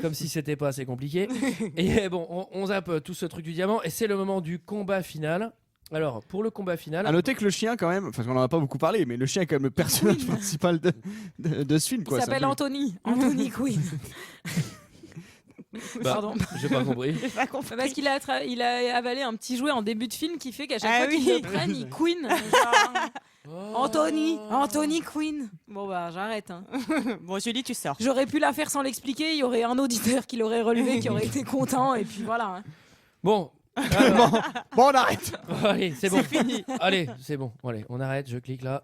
Comme si c'était pas assez compliqué. Et bon, on zappe tout ce truc du diamant. Et c'est le moment du combat final. Alors, pour le combat final. À noter que le chien, quand même, parce qu'on en a pas beaucoup parlé, mais le chien est quand même le personnage principal de ce film. Il Quoi. s'appelle C'est un peu- Anthony Quinn. Bah, Pardon. j'ai pas compris. Parce qu'il a, il a avalé un petit jouet en début de film qui fait qu'à chaque Ah fois qu'il oui. le prenne, il Queen. Anthony Quinn. Bon bah j'arrête. Hein. Bon, Julie, tu sors. J'aurais pu la faire sans l'expliquer, il y aurait un auditeur qui l'aurait relevé, qui aurait été content, et puis voilà. Hein. Bon. Alors, Bon, on arrête. allez, c'est bon. fini. Allez, c'est bon. Allez, on arrête. Je clique là.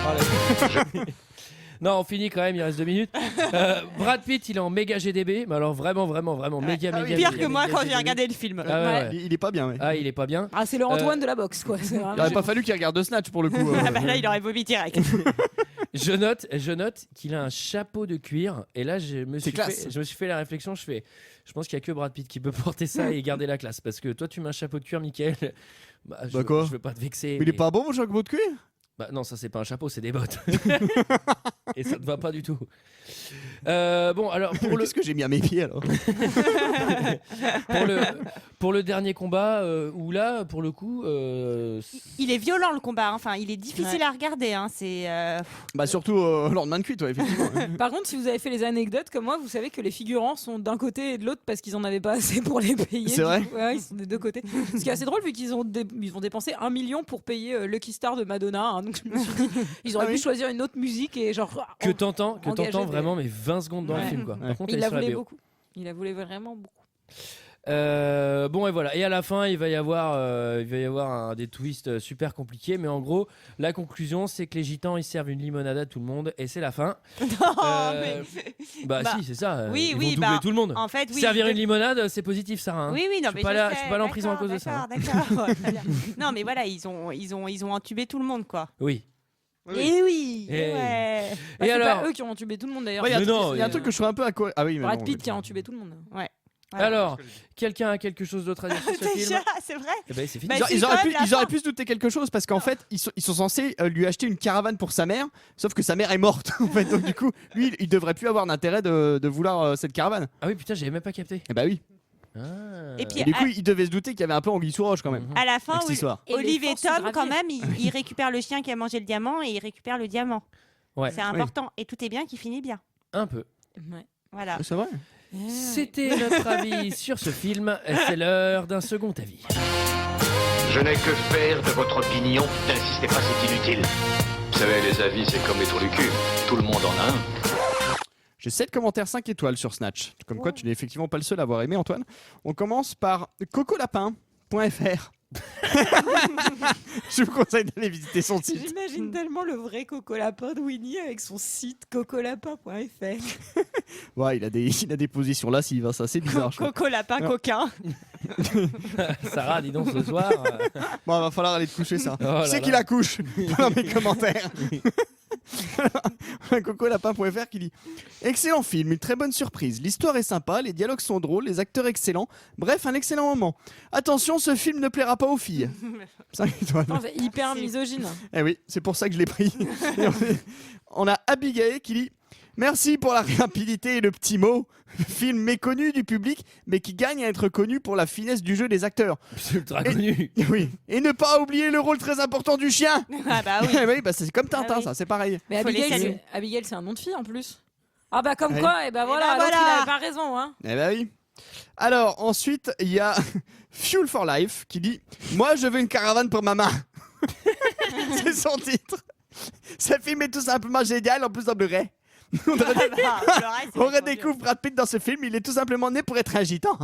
Allez. Non, on finit quand même. Il reste 2 minutes. Brad Pitt, il est en méga GDB. Mais alors vraiment méga. Pire que moi quand j'ai GDB. regardé le film. Ah, ouais. Il est pas bien. Ouais. Ah, il est pas bien. Ah c'est le Antoine de la boxe quoi. C'est Il vraiment- aurait pas fallu qu'il regarde Snatch pour le coup. Ah bah là, il aurait vomi direct. Je note qu'il a un chapeau de cuir. Et là, je me suis fait la réflexion. Je pense qu'il y a que Brad Pitt qui peut porter ça et garder la classe. Parce que toi, tu mets un chapeau de cuir, Mickaël. Bah, je veux pas te vexer. Mais il est pas bon, mon chapeau de cuir. Bah non, ça c'est pas un chapeau, c'est des bottes. Et ça te va pas du tout. Bon, alors Qu'est-ce que j'ai mis à mes pieds alors pour le dernier combat, où là, pour le coup, Il est violent le combat. Enfin, il est difficile à regarder. Hein. C'est. Bah surtout lendemain de cuite, ouais, effectivement. Par contre, si vous avez fait les anecdotes comme moi, vous savez que les figurants sont d'un côté et de l'autre parce qu'ils en avaient pas assez pour les payer. C'est vrai. Ouais, ils sont des deux côtés. Ce qui est assez drôle vu qu'ils ont, ils ont dépensé 1 million pour payer Lucky Star de Madonna. Hein, donc je me suis dit, ils auraient pu choisir une autre musique et genre. que t'entends engager des- vraiment, mais 20 secondes dans le film, quoi. Par contre, Il elle est la sur la voulait BO. beaucoup. Il la voulait vraiment beaucoup. Bon et voilà, et à la fin il va y avoir des twists super compliqués, mais en gros la conclusion c'est que les gitans ils servent une limonade à tout le monde et c'est la fin. Bah si, c'est ça. Oui, ils oui, vont doubler tout le monde. En fait, oui. Servir une limonade, c'est positif, Sarah. Hein. Oui, non, je mais suis pas là, sais, je suis pas allé en prison à cause de d'accord, ça. Hein. D'accord. Très bien. Non, mais voilà, ils ont entubé tout le monde, quoi. Oui. Et oui. Et- Ouais. Bah, Et c'est alors pas eux qui ont entubé tout le monde d'ailleurs. Ouais, il y a un Mais truc- non, il y a un truc que je trouve un peu à quoi. Ah oui, mais Brad bon, Pitt qui a entubé tout le monde. Ouais. Alors, quelqu'un a quelque chose d'autre à dire sur ce film? Déjà, c'est vrai. Eh ben, c'est fini. Bah, Ils si, auraient quand pu, même, la ils auraient fin. pu se douter quelque chose parce qu'en fait ils sont censés lui acheter une caravane pour sa mère, sauf que sa mère est morte en fait, donc du coup lui il devrait plus avoir d'intérêt de vouloir cette caravane. Ah oui, putain, j'avais même pas capté. Et bah oui. Ah. Et puis Et du coup il devait se douter qu'il y avait un peu anguille sous roche quand même. à la fin, avec cette histoire. Et Olive les et forces Tom, gravier. quand même, ils récupèrent le chien qui a mangé le diamant et ils récupèrent le diamant. Ouais. C'est important. Et tout est bien qui finit bien. Un peu. Ouais. Voilà. C'est vrai. C'était notre avis sur ce film. C'est l'heure d'un second avis. Je n'ai que faire de votre opinion. N'insistez pas, c'est inutile. Vous savez, les avis, c'est comme les trous du cul. Tout le monde en a un. J'ai 7 commentaires 5 étoiles sur Snatch. Comme quoi tu n'es effectivement pas le seul à avoir aimé, Antoine. On commence par cocolapin.fr. Je vous conseille d'aller visiter son site. J'imagine tellement le vrai Coco Lapin de Winnie avec son site cocolapin.fr. Ouais, il a des positions là, s'il va, ça c'est bizarre. je crois. Coco, lapin, coquin. Sarah, dis donc ce soir. Bon, va falloir aller te coucher ça. Oh là C'est là. qui la couche dans mes commentaires. Cocolapin.fr qui dit: excellent film, une très bonne surprise. L'histoire est sympa, les dialogues sont drôles, les acteurs excellents. Bref, un excellent moment. Attention, ce film ne plaira pas aux filles. 5 étoiles. Non, c'est hyper misogyne. Eh oui, c'est pour ça que je l'ai pris. Et on a Abigail qui dit: merci pour la rapidité et le petit mot. Film méconnu du public, mais qui gagne à être connu pour la finesse du jeu des acteurs. C'est ultra connu. Oui. Et ne pas oublier le rôle très important du chien. Ah bah oui. Eh oui, bah c'est comme Tintin, Ah oui. ça, c'est pareil. Mais Faut les Abigail, saluer. Abigail, c'est un nom de fille en plus. Ah bah comme Ouais. quoi, et bah voilà, bah l'autre, voilà. il avait pas raison. Hein. Eh bah oui. Alors, ensuite, il y a Fuel for Life qui dit: moi, je veux une caravane pour ma main. C'est son titre. Ce film est tout simplement génial, en plus en Blu-ray. On redécouvre Brad Pitt dans ce film, il est tout simplement né pour être un gitan.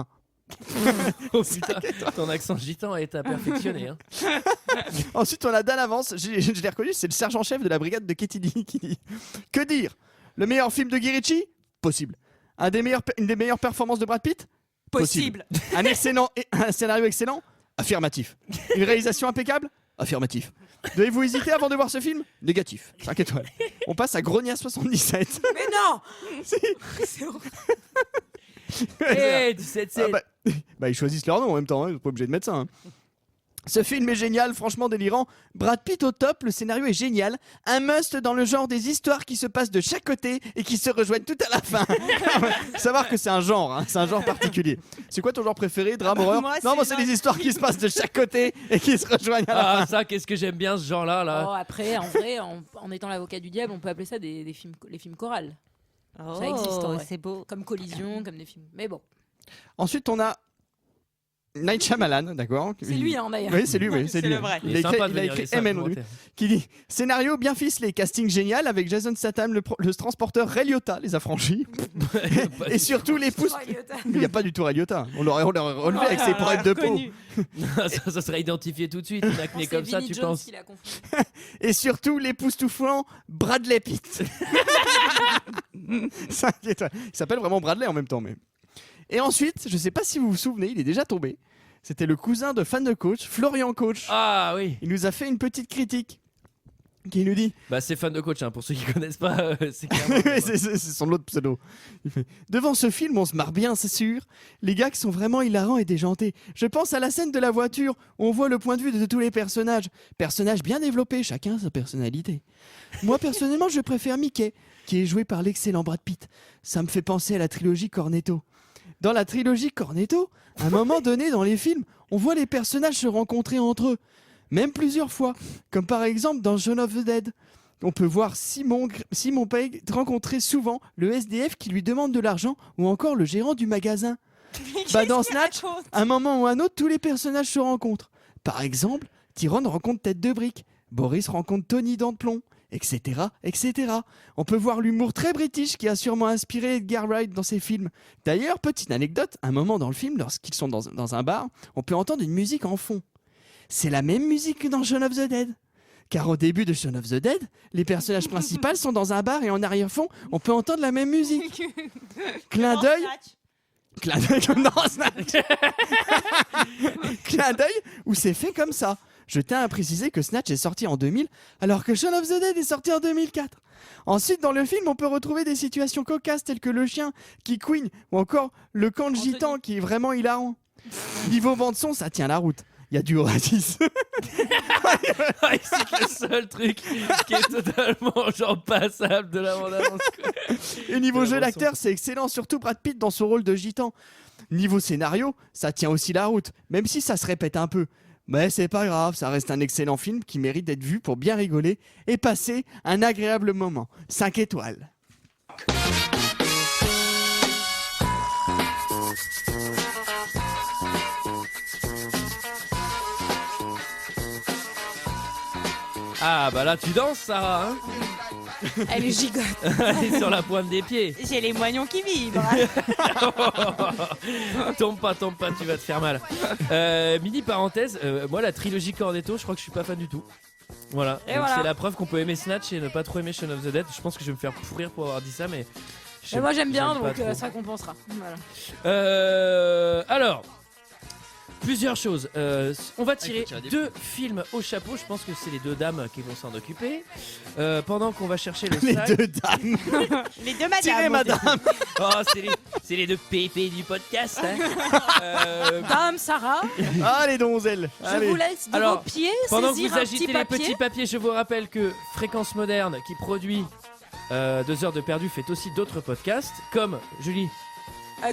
Oh putain, ton accent gitan est à perfectionner. Hein. Ensuite, on a Dan Avance, je l'ai reconnu, c'est le sergent-chef de la brigade de Ketty qui dit: que dire? Le meilleur film de Guy Ritchie? Possible. Une des meilleures performances de Brad Pitt? Possible. Un scénario excellent? Affirmatif. Une réalisation impeccable? Affirmatif. Devez-vous hésiter avant de voir ce film? Négatif. 5 étoiles. On passe à Grogna 77. Mais non. Si. C'est horrible. Eh, 17, Ah bah, ils choisissent leur nom en même temps, ils sont pas obligés de mettre ça. Hein. Ce film est génial, franchement délirant. Brad Pitt au top, le scénario est génial. Un must dans le genre des histoires qui se passent de chaque côté et qui se rejoignent tout à la fin. Faut savoir que c'est un genre, hein, c'est un genre particulier. C'est quoi ton genre préféré, drame, horreur? Non, moi c'est des histoires qui se passent de chaque côté et qui se rejoignent à la fin. Ah, ça, qu'est-ce que j'aime bien ce genre-là. Là. Oh, après, en vrai, en étant l'avocat du diable, on peut appeler ça les films chorales. Ça existe en vrai. C'est beau. Comme Collision, comme des films. Mais bon. Ensuite, on a Night Shyamalan, d'accord. C'est lui, hein, d'ailleurs. Oui, c'est lui, oui, C'est lui. le vrai. Il a écrit MN au début, qui dit scénario bien ficelé, casting génial avec Jason Statham, le transporteur Ray Liotta, les affranchis, et surtout les pouces. Il n'y a pas du tout Ray Liotta. On l'aurait relevé avec ses problèmes de peau. ça serait identifié tout de suite, une acné comme ça, tu penses? Et surtout l'époustouflant Bradley Pitt. Ça, il s'appelle vraiment Bradley en même temps, mais. Et ensuite, je sais pas si vous vous souvenez, il est déjà tombé. C'était le cousin de fan de coach, Florian Coach. Ah oui. Il nous a fait une petite critique. Qui nous dit Bah c'est fan de coach, hein, pour ceux qui connaissent pas, c'est clairement. c'est son autre pseudo. Il fait devant ce film, on se marre bien, c'est sûr. Les gars qui sont vraiment hilarants et déjantés. Je pense à la scène de la voiture où on voit le point de vue de tous les personnages. Personnages bien développés, chacun sa personnalité. Moi personnellement, je préfère Mickey, qui est joué par l'excellent Brad Pitt. Ça me fait penser à la trilogie Cornetto. Dans la trilogie Cornetto, à un moment donné dans les films, on voit les personnages se rencontrer entre eux, même plusieurs fois, comme par exemple dans Shaun of the Dead. On peut voir Simon Pegg rencontrer souvent le SDF qui lui demande de l'argent ou encore le gérant du magasin. Dans Snatch, à un moment ou un autre, tous les personnages se rencontrent. Par exemple, Tyrone rencontre Tête de Brique, Boris rencontre Tony Dent de Plomb, etc., etc. On peut voir l'humour très british qui a sûrement inspiré Edgar Wright dans ses films. D'ailleurs, petite anecdote, un moment dans le film, lorsqu'ils sont dans un bar, on peut entendre une musique en fond. C'est la même musique que dans Shaun of the Dead. Car au début de Shaun of the Dead, les personnages principaux sont dans un bar et en arrière-fond, on peut entendre la même musique. Clin d'œil. Clin d'œil comme dans Snatch. Clin d'œil où c'est fait comme ça. Je tiens à préciser que Snatch est sorti en 2000 alors que Shaun of the Dead est sorti en 2004. Ensuite, dans le film, on peut retrouver des situations cocasses telles que le chien qui couine ou encore le camp de gitans qui est vraiment hilarant. Niveau bande-son, ça tient la route. Il y a du Oasis. C'est le seul truc qui est totalement genre passable de la bande-annonce. Et niveau jeu d'acteur, c'est excellent, surtout Brad Pitt dans son rôle de gitan. Niveau scénario, ça tient aussi la route, même si ça se répète un peu. Mais c'est pas grave, ça reste un excellent film qui mérite d'être vu pour bien rigoler et passer un agréable moment. 5 étoiles. Ah bah là tu danses, Sarah, hein. Elle est gigote. Elle est sur la pointe des pieds. J'ai les moignons qui vibrent. Tombe pas, tu vas te faire mal. Mini parenthèse, moi la trilogie Cornetto, je crois que je suis pas fan du tout. Voilà, Et donc voilà. c'est la preuve qu'on peut aimer Snatch et ne pas trop aimer Shaun of the Dead. Je pense que je vais me faire pourrir pour avoir dit ça, mais... Mais moi j'aime bien, pas donc trop. ça compensera. Voilà. Alors, plusieurs choses. On va tirer tirer des 2 films au chapeau. Je pense que c'est les 2 dames qui vont s'en occuper. Pendant qu'on va chercher le Les sac. 2 dames. Les 2 madames. Tirez, madame. Oh, c'est les 2 pépés du podcast. Hein. Dame Sarah, Ah, les donzelles. je Allez. vous laisse de Alors, vos pieds Pendant que saisir vous un agitez petit les papier. petits papiers, je vous rappelle que Fréquence Moderne, qui produit 2 heures de perdu, fait aussi d'autres podcasts, comme Julie.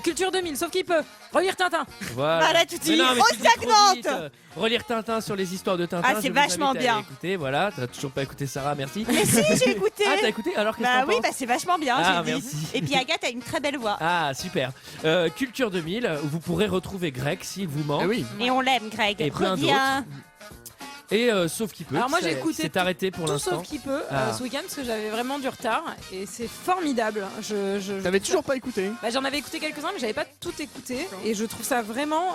Culture 2000, sauf qu'il peut. Relire Tintin. Voilà. Voilà, tout dit. Mais non, mais Oh, tu dis trop stagnante. vite. Relire Tintin sur les histoires de Tintin. Ah, c'est je vous vachement invite à aller bien. écouter, voilà, t'as toujours pas écouté Sarah, merci. Mais si, j'ai écouté. Ah, t'as écouté? Alors qu'est-ce que Bah t'en oui, penses bah c'est vachement bien, Ah, j'ai dit. merci. Et puis Agathe a une très belle voix. Ah, super. Culture 2000, où vous pourrez retrouver Greg s'il vous manque. Ah oui. Et on l'aime, Greg. Et plein Reviens. Et sauf qu'il peut. Alors moi, qui j'ai s'est- écouté s'est arrêté pour Tout l'instant. sauf qu'il peut Ah. ce week-end parce que j'avais vraiment du retard et c'est formidable. T'avais toujours pas écouté? Bah, j'en avais écouté quelques-uns mais j'avais pas tout écouté et je trouve ça vraiment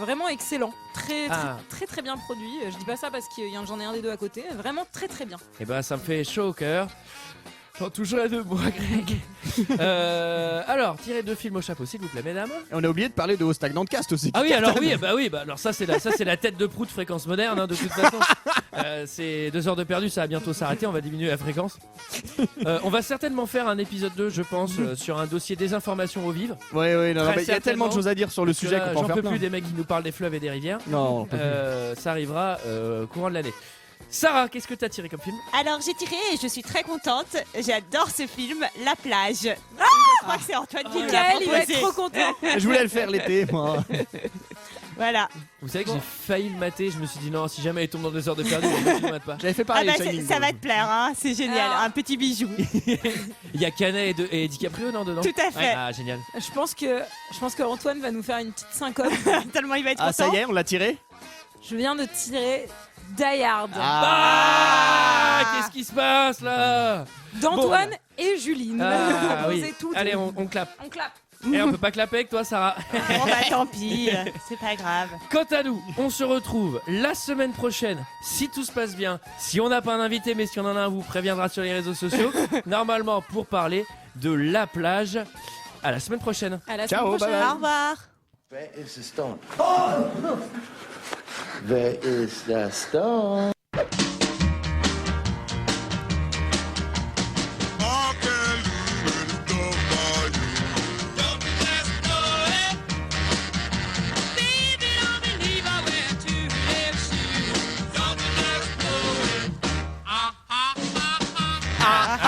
vraiment excellent. Très bien produit. Je dis pas ça parce que j'en ai un des 2 à côté. Vraiment très bien. Et ben ça me fait chaud au cœur. J'en toucherai 2 mois, Greg. Alors, tirez 2 films au chapeau, s'il vous plaît, mesdames. Et on a oublié de parler de Stagnant de Cast aussi. Ah oui, alors alors ça c'est la tête de proue de Fréquence Moderne, hein, de toute façon. C'est 2 heures de perdu, ça va bientôt s'arrêter, on va diminuer la fréquence. On va certainement faire un épisode 2, je pense, sur un dossier désinformation au vif. Oui, non, il y a tellement de choses à dire sur le sujet qu'on peut en faire J'en peux plein. plus des mecs qui nous parlent des fleuves et des rivières. Non, ça arrivera courant de l'année. Sarah, qu'est-ce que t'as tiré comme film? Alors j'ai tiré et je suis très contente. J'adore ce film, La Plage. Je crois que c'est Antoine qui me l'a Michael, il va être proposé. trop content. Je voulais le faire l'été, moi. Voilà. Vous savez que j'ai failli le mater, je me suis dit non, si jamais il tombe dans 2 heures de perdu, je ne mate pas. J'avais fait Ah pareil. bah, Shining, ça va te plaire, hein. C'est génial, un petit bijou. Il y a Canet et DiCaprio, non, dedans? Tout à fait. Ouais, ah, génial. Je pense que Antoine va nous faire une petite syncope. Tellement il va être Ah, ça content. y est, on l'a tiré. Je viens de tirer Die Hard Ah, qu'est-ce qui se passe là? d'Antoine et Julie. Nous Ah, avons proposé oui. tout. Allez, on clappe. On clappe. Et on peut pas clapper avec toi, Sarah. Bon bah tant pis, c'est pas grave. Quant à nous, on se retrouve la semaine prochaine, si tout se passe bien. Si on n'a pas un invité, mais si on en a un, on vous préviendra sur les réseaux sociaux. Normalement, pour parler de La Plage. À la semaine prochaine. À la Ciao, semaine prochaine. bye bye. Au revoir. Where is the stone? Oh! Where is the stone? Ah